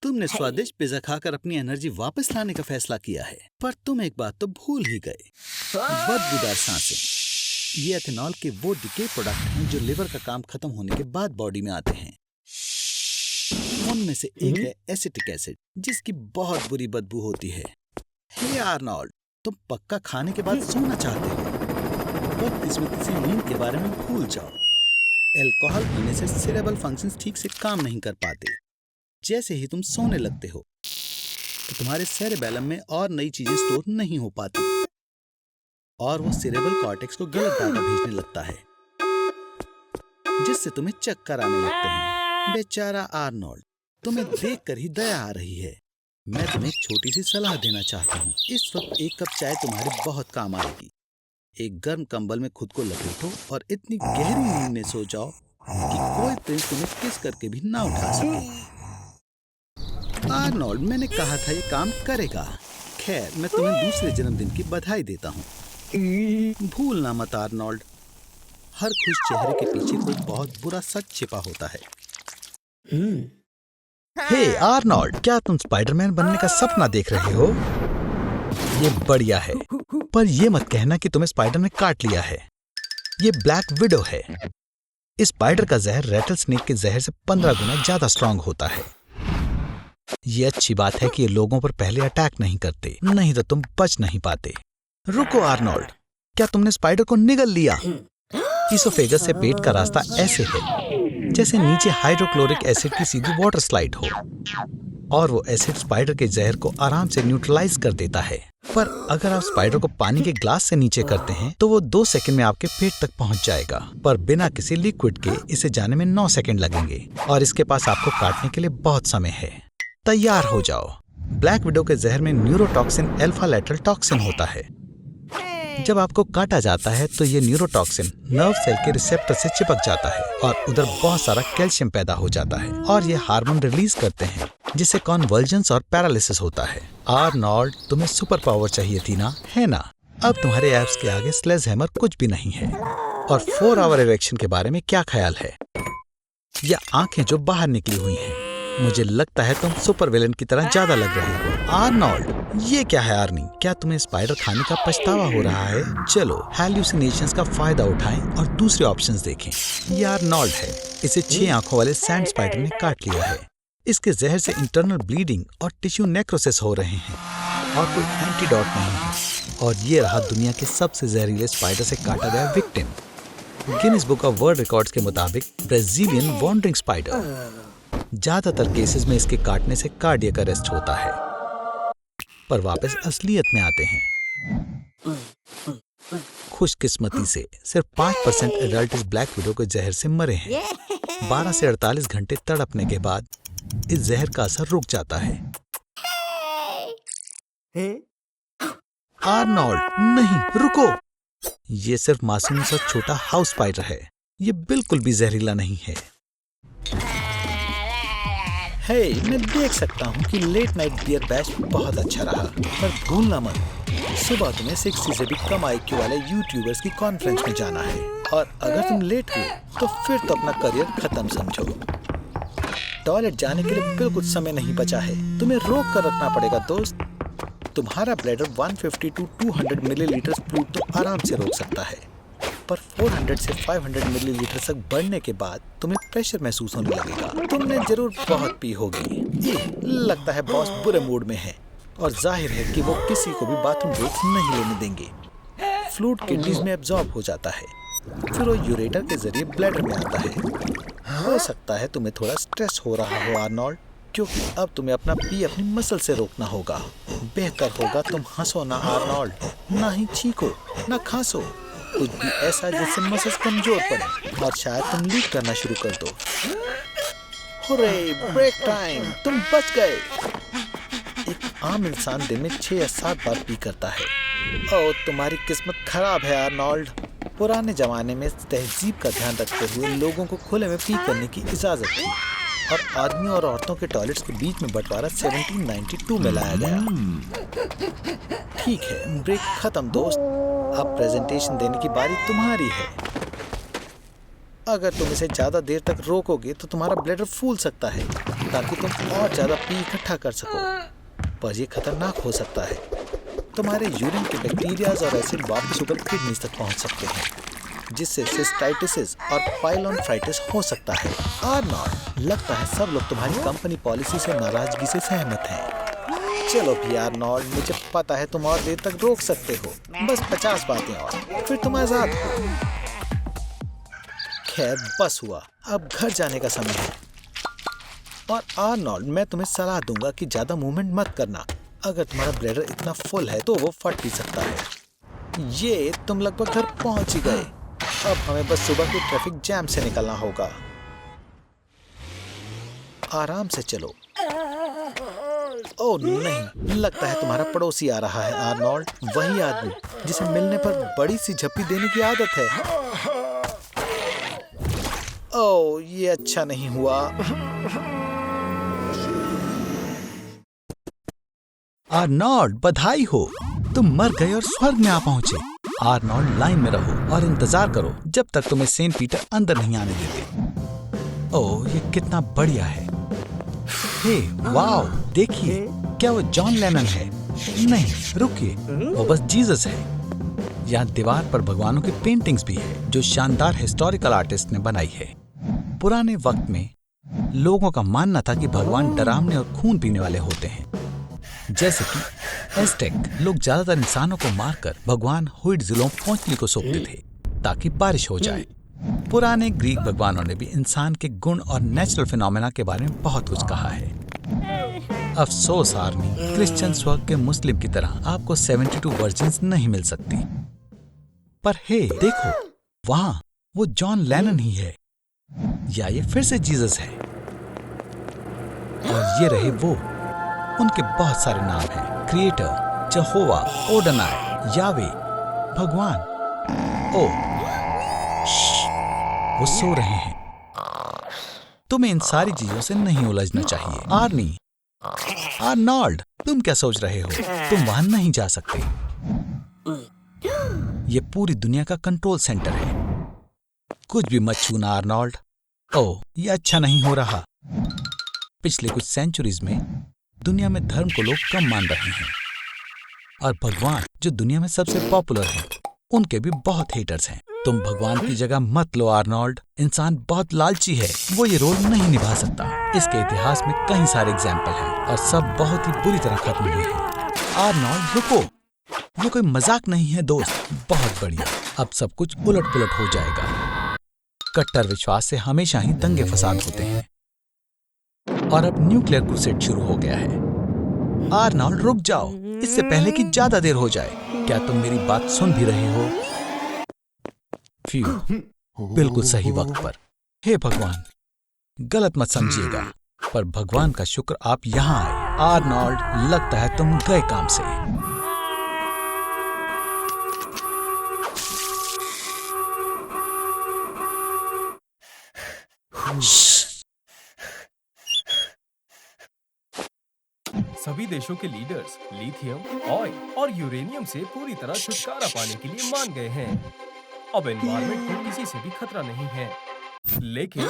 तुमने स्वादिष्ट पिज्जा खाकर अपनी एनर्जी वापस लाने का फैसला किया है, पर तुम एक बात तो भूल ही गए, बदबूदार सांसें। ये एथेनॉल के वो डिके प्रोडक्ट हैं जो लिवर का काम खत्म होने के बाद बॉडी में आते हैं। उनमें से एक है एसिटिक एसिड, जिसकी बहुत बुरी बदबू होती है। हे आर्नोल्ड, तुम पक्का खाने के बाद सोना चाहते हो? बदकिस्मती से नींद के बारे में भूल जाओ। अल्कोहल पीने से सेरेब्रल फंक्शंस ठीक से काम नहीं कर पाते। जैसे ही तुम सोने लगते हो तो तुम्हारे सेरेबेलम में और नई चीजें स्टोर नहीं हो पाती और वो सेरेब्रल कॉर्टेक्स को गलत डाटा भेजने लगता है, जिससे तुम्हें चक्कर आने लगते हैं। बेचारा आर्नोल्ड, तुम्हें देखकर ही दया आ रही है। मैं तुम्हें एक छोटी सी सलाह देना चाहता हूँ। इस वक्त एक कप चाय तुम्हारे बहुत काम आएगी। एक गर्म कंबल में खुद को लपेटो और इतनी गहरी नींद में सो जाओ कि कोई प्रिंस तुम्हें किस करके भी ना उठा सके। आर्नोल्ड, मैंने कहा था ये काम करेगा। खैर, मैं तुम्हें दूसरे जन्मदिन की बधाई देता हूँ। भूलना मत आर्नोल्ड, हर खुश चेहरे के पीछे कोई बहुत बुरा सच छिपा होता है। हे आर्नोल्ड, क्या तुम स्पाइडरमैन बनने का सपना देख रहे हो? ये बढ़िया है, पर ये मत कहना कि तुम्हें स्पाइडर ने काट लिया है। ये ब्लैक विडो है। इस स्पाइडर का जहर रैटल स्नेक के जहर से 15 गुना ज्यादा स्ट्रांग होता है। ये अच्छी बात है कि ये लोगों पर पहले अटैक नहीं करते, नहीं तो तुम बच नहीं पाते। रुको आर्नोल्ड, क्या तुमने स्पाइडर को निगल लिया? इसोफेगस से पेट का रास्ता ऐसे है जैसे नीचे हाइड्रोक्लोरिक एसिड की सीधी वाटर स्लाइड हो, और वो एसिड स्पाइडर के जहर को आराम से न्यूट्रलाइज कर देता है। पर अगर आप स्पाइडर को पानी के ग्लास से नीचे करते हैं तो वो 2 सेकंड में आपके पेट तक पहुंच जाएगा, पर बिना किसी लिक्विड के इसे जाने में 9 सेकंड लगेंगे, और इसके पास आपको काटने के लिए बहुत समय है। तैयार हो जाओ। ब्लैक विडो के जहर में न्यूरोटॉक्सिन अल्फा लेटरल टॉक्सिन होता है। जब आपको काटा जाता है तो ये न्यूरोटॉक्सिन नर्व सेल के रिसेप्टर से चिपक जाता है और उधर बहुत सारा कैल्शियम पैदा हो जाता है, और ये हार्मोन रिलीज करते हैं जिससे कॉन्वल्जेंस और पैरालिसिस होता है। आर्नोल्ड, तुम्हें सुपर पावर चाहिए थी ना, है ना? अब तुम्हारे एब्स के आगे स्लेजहैमर कुछ भी नहीं है। और 4 आवर इरेक्शन के बारे में क्या ख्याल है? या आंखें जो बाहर निकली हुई हैं? मुझे लगता है तुम सुपर विलेन की तरह ज्यादा लग रहे हो। आर्नोल्ड, ये क्या है आर्नी? क्या तुम्हें स्पाइडर खाने का पछतावा हो रहा है? चलो हैल्यूसिनेशंस का फायदा उठाएं और दूसरे ऑप्शंस देखें। ये आर्नोल्ड है। इसे 6 आंखों वाले सैंड स्पाइडर ने काट लिया है। इसके जहर से इंटरनल ब्लीडिंग और टिश्यू नेक्रोसिस हो रहे हैं और कोई एंटीडोट नहीं है। और ये रहा दुनिया के सबसे जहरीले स्पाइडर से काटा गया victim. Guinness book of world records के मुताबिक ब्राजीलियन वॉन्डरिंग स्पाइडर। ज्यादातर केसेस में इसके काटने से कार्डियक अरेस्ट होता है, पर वापस असलियत में आते हैं। खुशकिस्मती से सिर्फ 5% एडल्ट इस ब्लैक विडो के जहर से मरे हैं। 12 से 48 घंटे तड़पने के बाद इस जहर का असर रुक जाता है। आर्नोल्ड, नहीं, रुको। ये सिर्फ मासूम सा छोटा हाउस स्पाइडर है। ये बिल्कुल भी जहरीला नहीं है। मैं देख सकता हूँ कि लेट नाइट बियर बैच बहुत अच्छा रहा, पर भूलना मत, सुबह तुम्हें 60 से भी कम IQ वाले यूट्यूबर्स की कॉन्फ्रेंस में जाना है, और अगर तुम लेट हुए तो फिर तो अपना करियर खत्म समझो। टॉयलेट जाने के लिए बिल्कुल समय नहीं बचा है। तुम्हें रोक कर रखना पड़ेगा दोस्त। तुम्हारा ब्लैडर 150 to 200 मिलीलीटर फ्लूइड तो आराम से रोक सकता है, पर 400 से 500 मिलीलीटर तक बढ़ने के बाद तुम्हें प्रेशर महसूस होने लगेगा। तुमने जरूर बहुत पी होगी। लगता है बॉस बुरे मूड में है, और जाहिर है कि वो किसी को भी बाथरूम ब्रेक्स नहीं लेने देंगे। फ्लूइड किडनीज में एब्जॉर्ब हो जाता है, फिर वो यूरेटर के जरिए ब्लैडर में आता है। हो सकता है तुम्हें थोड़ा स्ट्रेस हो रहा हो आर्नोल्ड, क्योंकि अब तुम्हें अपना पी अपनी मसल से रोकना होगा। बेहतर होगा तुम हंसो ना आर्नोल्ड, ना ही चीखो ना खांसो, कुछ भी ऐसा जिससे मसल्स कमजोर पड़े और शायद तुम लीक करना शुरू कर दो। हुर्रे, ब्रेक टाइम, तुम बच गए। एक आम इंसान दिन में 6 या 7 बार पी करता है। ओह, तुम्हारी किस्मत खराब है आर्नोल्ड। पुराने जमाने में तहजीब का ध्यान रखते हुए लोगों को खुले में पी करने की इजाजत थी, और आदमियों और औरतों के टॉयलेट्स के बीच में बंटवारा 1792 में लाया गया। ठीक है, ब्रेक खत्म दोस्त। अब प्रेजेंटेशन देने की बारी तुम्हारी है। अगर तुम इसे ज्यादा देर तक रोकोगे तो तुम्हारा ब्लैडर फूल सकता है, ताकि तुम और ज्यादा पी इकट्ठा कर सको, पर यह खतरनाक हो सकता है। तुम्हारे यूरिन के बैक्टीरियाज और एसिड वापस होकर किडनीज तक पहुंच सकते हैं, जिससे सिस्टाइटिस और पाइलोनेफ्राइटिस हो सकता है। आर्नोल्ड, लगता है सब लोग तुम्हारी कंपनी पॉलिसी से नाराजगी से सहमत हैं। चलो भी आर्नोल्ड, मुझे पता है तुम और देर तक रोक सकते हो। बस 50 बातें और, फिर तुम आजाद हो। खैर, बस हुआ, अब घर जाने का समय है। और आर्नोल्ड, मैं तुम्हें सलाह दूंगा कि ज्यादा मूवमेंट मत करना। अगर तुम्हारा ब्लैडर इतना फुल है तो वो फट भी सकता है। ये तुम लगभग घर पहुंच ही गए। अब हमें बस सुबह के ट्रैफिक जैम से निकलना होगा। आराम से चलो। ओह नहीं, लगता है तुम्हारा पड़ोसी आ रहा है आर्नोल्ड, वही आदमी जिसे मिलने पर बड़ी सी झप्पी देने की आदत है। ओह, ये अच्छा नहीं हुआ। आर्नोल्ड, बधाई हो, तुम मर गए और स्वर्ग में आ पहुंचे। आर्नोल्ड, लाइन में रहो और इंतजार करो जब तक तुम्हें सेंट पीटर अंदर नहीं आने देते। ओह, ये कितना बढ़िया है। हे वाओ, देखिए, क्या वो जॉन लेनन है? नहीं, रुकिए, वो बस जीसस है। यहाँ दीवार पर भगवानों की पेंटिंग्स भी है, जो शानदार हिस्टोरिकल आर्टिस्ट ने बनाई है। पुराने वक्त में लोगों का मानना था कि भगवान डरावने और खून पीने वाले होते हैं। जैसे कि एज़टेक लोग ज्यादातर इंसानों को मारकर भगवान हुइट्ज़िलोपोच्टली को सौंपते थे ताकि बारिश हो जाए। पुराने ग्रीक भगवानों ने भी इंसान के गुण और नेचुरल फिनोमेना के बारे में बहुत कुछ कहा है। अफसोस आर्मी, क्रिश्चियन स्वर्ग के मुस्लिम की तरह आपको 72 वर्जिन्स नहीं मिल सकती। पर हे देखो, वहाँ वो जॉन लेनन ही है, या ये फिर से जीसस है। और ये रहे वो, उनके बहुत सारे नाम हैं, क्रिएटर, जहोवा, ओडनाई, यावे, भगवान। ओ, वो सो रहे हैं। तुम्हें इन सारी चीजों से नहीं उलझना चाहिए। आर्नोल्ड, तुम क्या सोच रहे हो? तुम वहां नहीं जा सकते। ये पूरी दुनिया का कंट्रोल सेंटर है। कुछ भी मत छूना आर्नोल्ड। ओह, ये अच्छा नहीं हो रहा। पिछले कुछ सेंचुरीज में दुनिया में धर्म को लोग कम मान रहे हैं, और भगवान, जो दुनिया में सबसे पॉपुलर हैं, उनके भी बहुत हेटर्स हैं। तुम भगवान की जगह मत लो आर्नोल्ड। इंसान बहुत लालची है, वो ये रोल नहीं निभा सकता। इसके इतिहास में कई सारे एग्जाम्पल हैं और सब बहुत ही बुरी तरह खत्म हुए हैं। आर्नोल्ड, रुको, ये कोई मजाक नहीं है दोस्त। बहुत बढ़िया, अब सब कुछ उलट पुलट हो जाएगा। कट्टर विश्वास से हमेशा ही दंगे फसाद होते हैं, और अब न्यूक्लियर क्रूसेड शुरू हो गया है। आर्नोल्ड, रुक जाओ, इससे पहले कि ज्यादा देर हो जाए। क्या तुम मेरी बात सुन भी रहे हो? बिल्कुल सही वक्त पर। हे भगवान, गलत मत समझिएगा, पर भगवान का शुक्र आप यहाँ आए। आर्नोल्ड, लगता है तुम गए काम से। सभी देशों के लीडर्स लिथियम, ऑयल और यूरेनियम से पूरी तरह छुटकारा पाने के लिए मान गए हैं। अब एनवायरनमेंट को किसी से भी खतरा नहीं है। लेकिन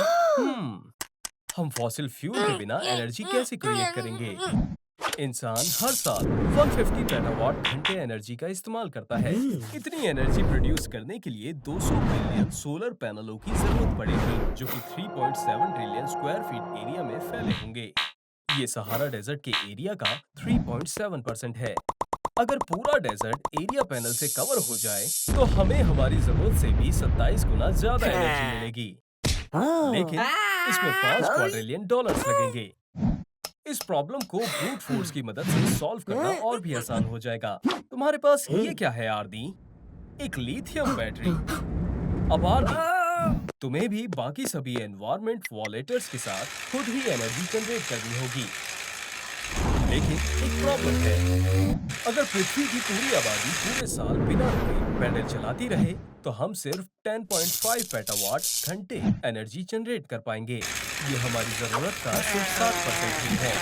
हम फॉसिल फ्यूल के बिना एनर्जी कैसे क्रिएट करेंगे? इंसान हर साल 150 टेरावाट घंटे एनर्जी का इस्तेमाल करता है। इतनी एनर्जी प्रोड्यूस करने के लिए 200 बिलियन सोलर पैनलों की जरूरत पड़ेगी, जो कि 3.7 ट्रिलियन स्क्वायर फीट एरिया में फैले होंगे। ये सहारा डेजर्ट के एरिया का 3.7% है। अगर पूरा डेजर्ट एरिया पैनल से कवर हो जाए तो हमें हमारी जरूरत से भी 27 गुना ज्यादा एनर्जी मिलेगी। लेकिन इसमें $5 क्वाड्रिलियन लगेंगे। इस प्रॉब्लम को ब्रूट फोर्स की मदद से सॉल्व करना और भी आसान हो जाएगा। तुम्हारे पास ये क्या है आरदी? एक लिथियम बैटरी। अब आरदी, तुम्हें भी बाकी सभी एनवायरनमेंट वॉलेटर्स के साथ खुद ही एनर्जी जनरेट करनी होगी। लेकिन एक प्रॉब्लम है। अगर पृथ्वी की पूरी आबादी पूरे साल बिना रुके पैनल चलाती रहे तो हम सिर्फ 10.5 पेटावाट घंटे एनर्जी जनरेट कर पाएंगे। ये हमारी जरूरत का सिर्फ 7% ही है।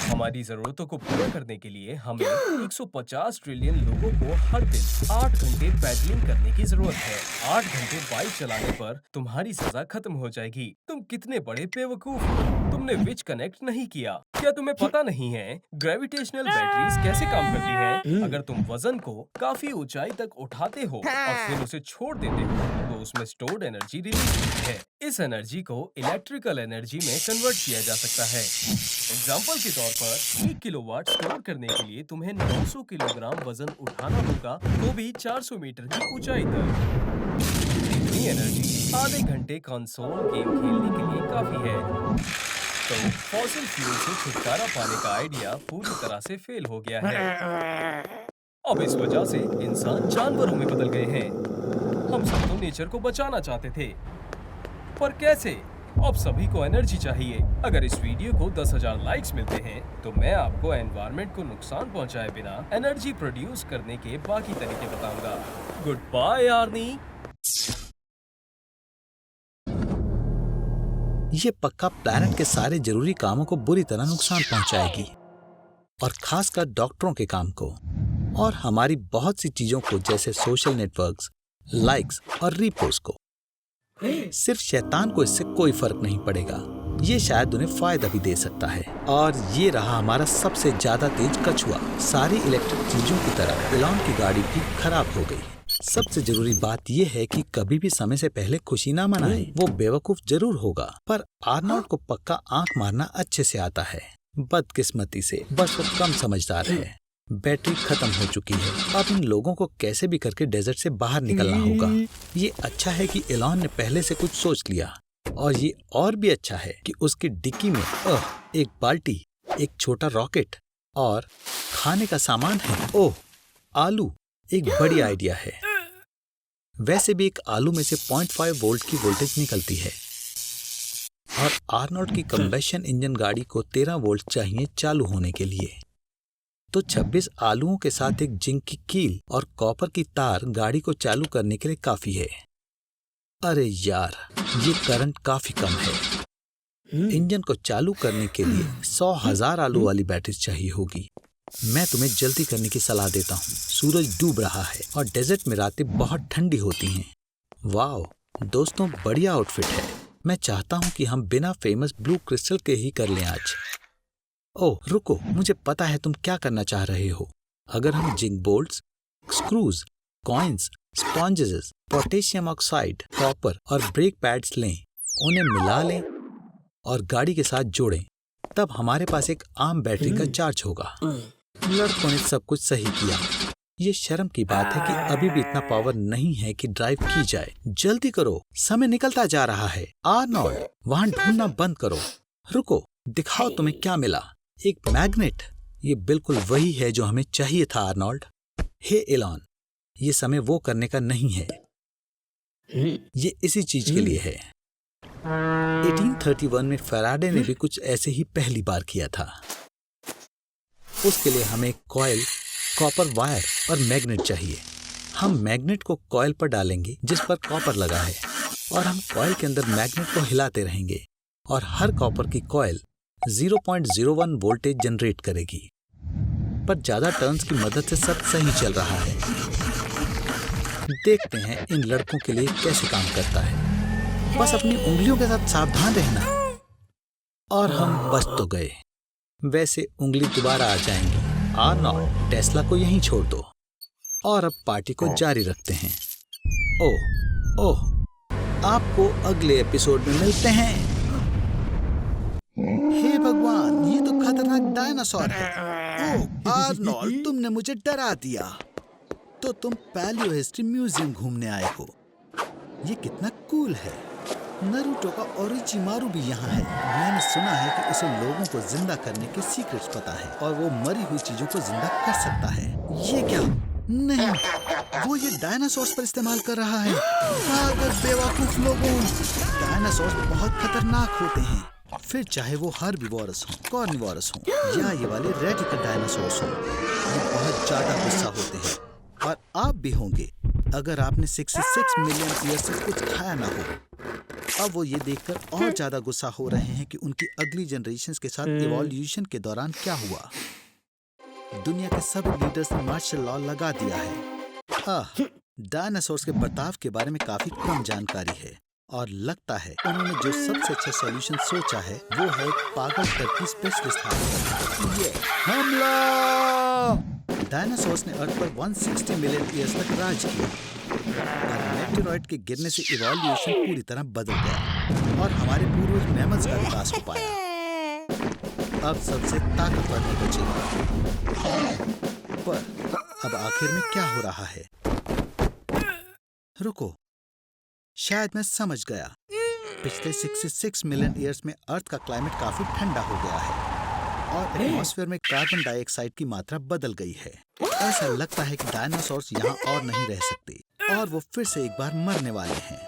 हमारी जरूरतों को पूरा करने के लिए हमें 150 ट्रिलियन लोगों को हर दिन 8 घंटे पैडलिंग करने की जरूरत है। 8 घंटे बाइक चलाने पर तुम्हारी सजा खत्म हो जाएगी। तुम कितने बड़े बेवकूफ हो, तुमने विच कनेक्ट नहीं किया। क्या तुम्हें पता नहीं है ग्रेविटेशनल बैटरीज कैसे काम करती हैं? अगर तुम वजन को काफी ऊंचाई तक उठाते हो और फिर उसे छोड़ देते हो तो उसमें स्टोर्ड एनर्जी रिलीज होती है। इस एनर्जी को इलेक्ट्रिकल एनर्जी में कन्वर्ट किया जा सकता है। एग्जाम्पल के तौर पर 1 किलोवाट स्टोर करने के लिए तुम्हें 900 किलोग्राम वजन उठाना होगा, तो भी 400 मीटर की ऊंचाई तक। इतनी एनर्जी आधे घंटे कंसोल गेम खेलने के लिए काफी है। तो फॉसिल फ्यूल से छुटकारा पाने का आइडिया पूरी तरह से फेल हो गया है। अब इस वजह से इंसान जानवरों में बदल गए हैं। हम सब तो नेचर को बचाना चाहते थे, पर कैसे? अब सभी को एनर्जी चाहिए। अगर इस वीडियो को 10,000 लाइक्स मिलते हैं तो मैं आपको एनवायरनमेंट को नुकसान पहुंचाए बिना एनर्जी प्रोड्यूस करने के बाकी तरीके बताऊंगा। Good bye Arnie. ये पक्का प्लैनेट के सारे जरूरी कामों को बुरी तरह नुकसान पहुंचाएगी, और खासकर डॉक्टरों के काम को, और हमारी बहुत सी चीजों को, जैसे सोशल नेटवर्क्स, लाइक्स और रीपोस्ट को। सिर्फ शैतान को इससे कोई फर्क नहीं पड़ेगा। ये शायद उन्हें फायदा भी दे सकता है। और ये रहा हमारा सबसे ज्यादा तेज कछुआ। सारी इलेक्ट्रिक चीजों की तरह एलॉन की गाड़ी भी खराब हो गई। सबसे जरूरी बात यह है कि कभी भी समय से पहले खुशी ना मनाएं। वो बेवकूफ जरूर होगा, पर आर्नोल्ड को पक्का आंख मारना अच्छे से आता है। बदकिस्मती से बस वो कम समझदार है। बैटरी खत्म हो चुकी है। अब इन लोगों को कैसे भी करके डेजर्ट से बाहर निकलना होगा। ये अच्छा है कि एलॉन ने पहले से कुछ सोच लिया, और ये और भी अच्छा है कि उसकी डिक्की में एक बाल्टी, एक छोटा रॉकेट और खाने का सामान है। ओह, आलू एक बड़ी आइडिया है। वैसे भी एक आलू में से 0.5 वोल्ट की वोल्टेज निकलती है, और आर्नोल्ड की कंबेशन इंजन गाड़ी को 13 वोल्ट चाहिए चालू होने के लिए। तो 26 आलूओं के साथ एक जिंक की कील और कॉपर की तार गाड़ी को चालू करने के लिए काफी है। अरे यार, ये करंट काफी कम है। इंजन को चालू करने के लिए 100,000 आलू वाली बैटरी चाहिए होगी। मैं तुम्हें जल्दी करने की सलाह देता हूँ। सूरज डूब रहा है और डेजर्ट में रातें बहुत ठंडी होती हैं। वाओ दोस्तों, बढ़िया आउटफिट है। मैं चाहता हूँ कि हम बिना फेमस ब्लू क्रिस्टल के ही कर लें आज। ओह रुको, मुझे पता है तुम क्या करना चाह रहे हो। अगर हम zinc bolts, screws, coins, sponges, potassium oxide, copper और ब्रेक पैड्स लें, उन्हें मिला लें और गाड़ी के साथ जोड़ें, तब हमारे पास एक आम बैटरी का चार्ज होगा। लड़कों ने सब कुछ सही किया। ये शर्म की बात है कि अभी भी इतना पावर नहीं है कि ड्राइव की जाए। जल्दी करो, समय निकलता जा रहा है। आर्नोल्ड, वहां ढूंढना बंद करो। रुको, दिखाओ तुम्हें क्या मिला। एक मैग्नेट। ये बिल्कुल वही है जो हमें चाहिए था आर्नोल्ड। हे एलॉन, ये समय वो करने का नहीं है। ये इसी चीज के लिए है। 1831 में फैराडे ने भी कुछ ऐसे ही पहली बार किया था। उसके लिए हमें कॉइल, कॉपर वायर और मैग्नेट चाहिए। हम मैग्नेट को कॉइल पर डालेंगे जिस पर कॉपर लगा है, और हम कॉइल के अंदर मैग्नेट को हिलाते रहेंगे, और हर कॉपर की कॉइल 0.01 वोल्टेज जनरेट करेगी। पर ज्यादा टर्न्स की मदद से सब सही चल रहा है। देखते हैं इन लड़कों के लिए कैसे काम करता है। बस अपनी उंगलियों के साथ सावधान रहना। और हम बच तो गए। वैसे उंगली दोबारा आ जाएंगी। आर्नोल्ड, टेस्ला को यहीं छोड़ दो और अब पार्टी को जारी रखते हैं। ओह, आपको अगले एपिसोड में मिलते हैं। हे भगवान, ये तो खतरनाक डायनासोर है। ओह आर्नोल्ड, तुमने मुझे डरा दिया। तो तुम पैलियो हिस्ट्री म्यूजियम घूमने आए हो। ये कितना कूल है। नारुतो का ओरोचिमारू भी यहाँ है। मैंने सुना है कि उसे लोगों को जिंदा करने के सीक्रेट्स पता है, और वो मरी हुई चीजों को जिंदा कर सकता है। ये क्या? नहीं, वो ये डायनासोर्स पर इस्तेमाल कर रहा है। भागो बेवकूफ लोगों, डायनासोर्स बहुत खतरनाक होते हैं। फिर चाहे वो हर्बीवोरस हो, कार्निवोरस हो या ये वाले रेडिकल डायनासोर्स हो, ये बहुत ज्यादा गुस्सा होते हैं। और आप भी होंगे अगर आपने 66 मिलियन ईयर से कुछ खाया ना हो। अब वो ये देखकर और ज्यादा गुस्सा हो रहे हैं कि उनकी अगली जनरेशंस के साथ इवोल्यूशन के दौरान क्या हुआ। दुनिया के सभी लीडर्स ने मार्शल लॉ लगा दिया है। डायनासोर्स के बर्ताव के बारे में काफी कम जानकारी है और लगता है उन्होंने जो सबसे अच्छा सॉल्यूशन सोचा है वो है एक पागल टर्की स्पेशलिस्ट हायर। ये हमला! डायनासोर्स ने अर्थ पर 160 मिलियन ईयर्स तक राज किया और मेटेरॉइड के गिरने से इवोल्यूशन पूरी तरह बदल गया और हमारे पूर्वज मैमल्स का विकास हो पाया। अब सबसे ताकतवर ही बचेगा। पर अब आखिर में क्या हो रहा है? रुको, शायद मैं समझ गया। पिछले 66 मिलियन ईयर्स में अर्थ का क्लाइमेट काफी ठंडा हो गया है और एटमॉस्फेयर में कार्बन डाइऑक्साइड की मात्रा बदल गई है। ऐसा लगता है कि डायनासोर्स यहाँ और नहीं रह सकते और वो फिर से एक बार मरने वाले हैं।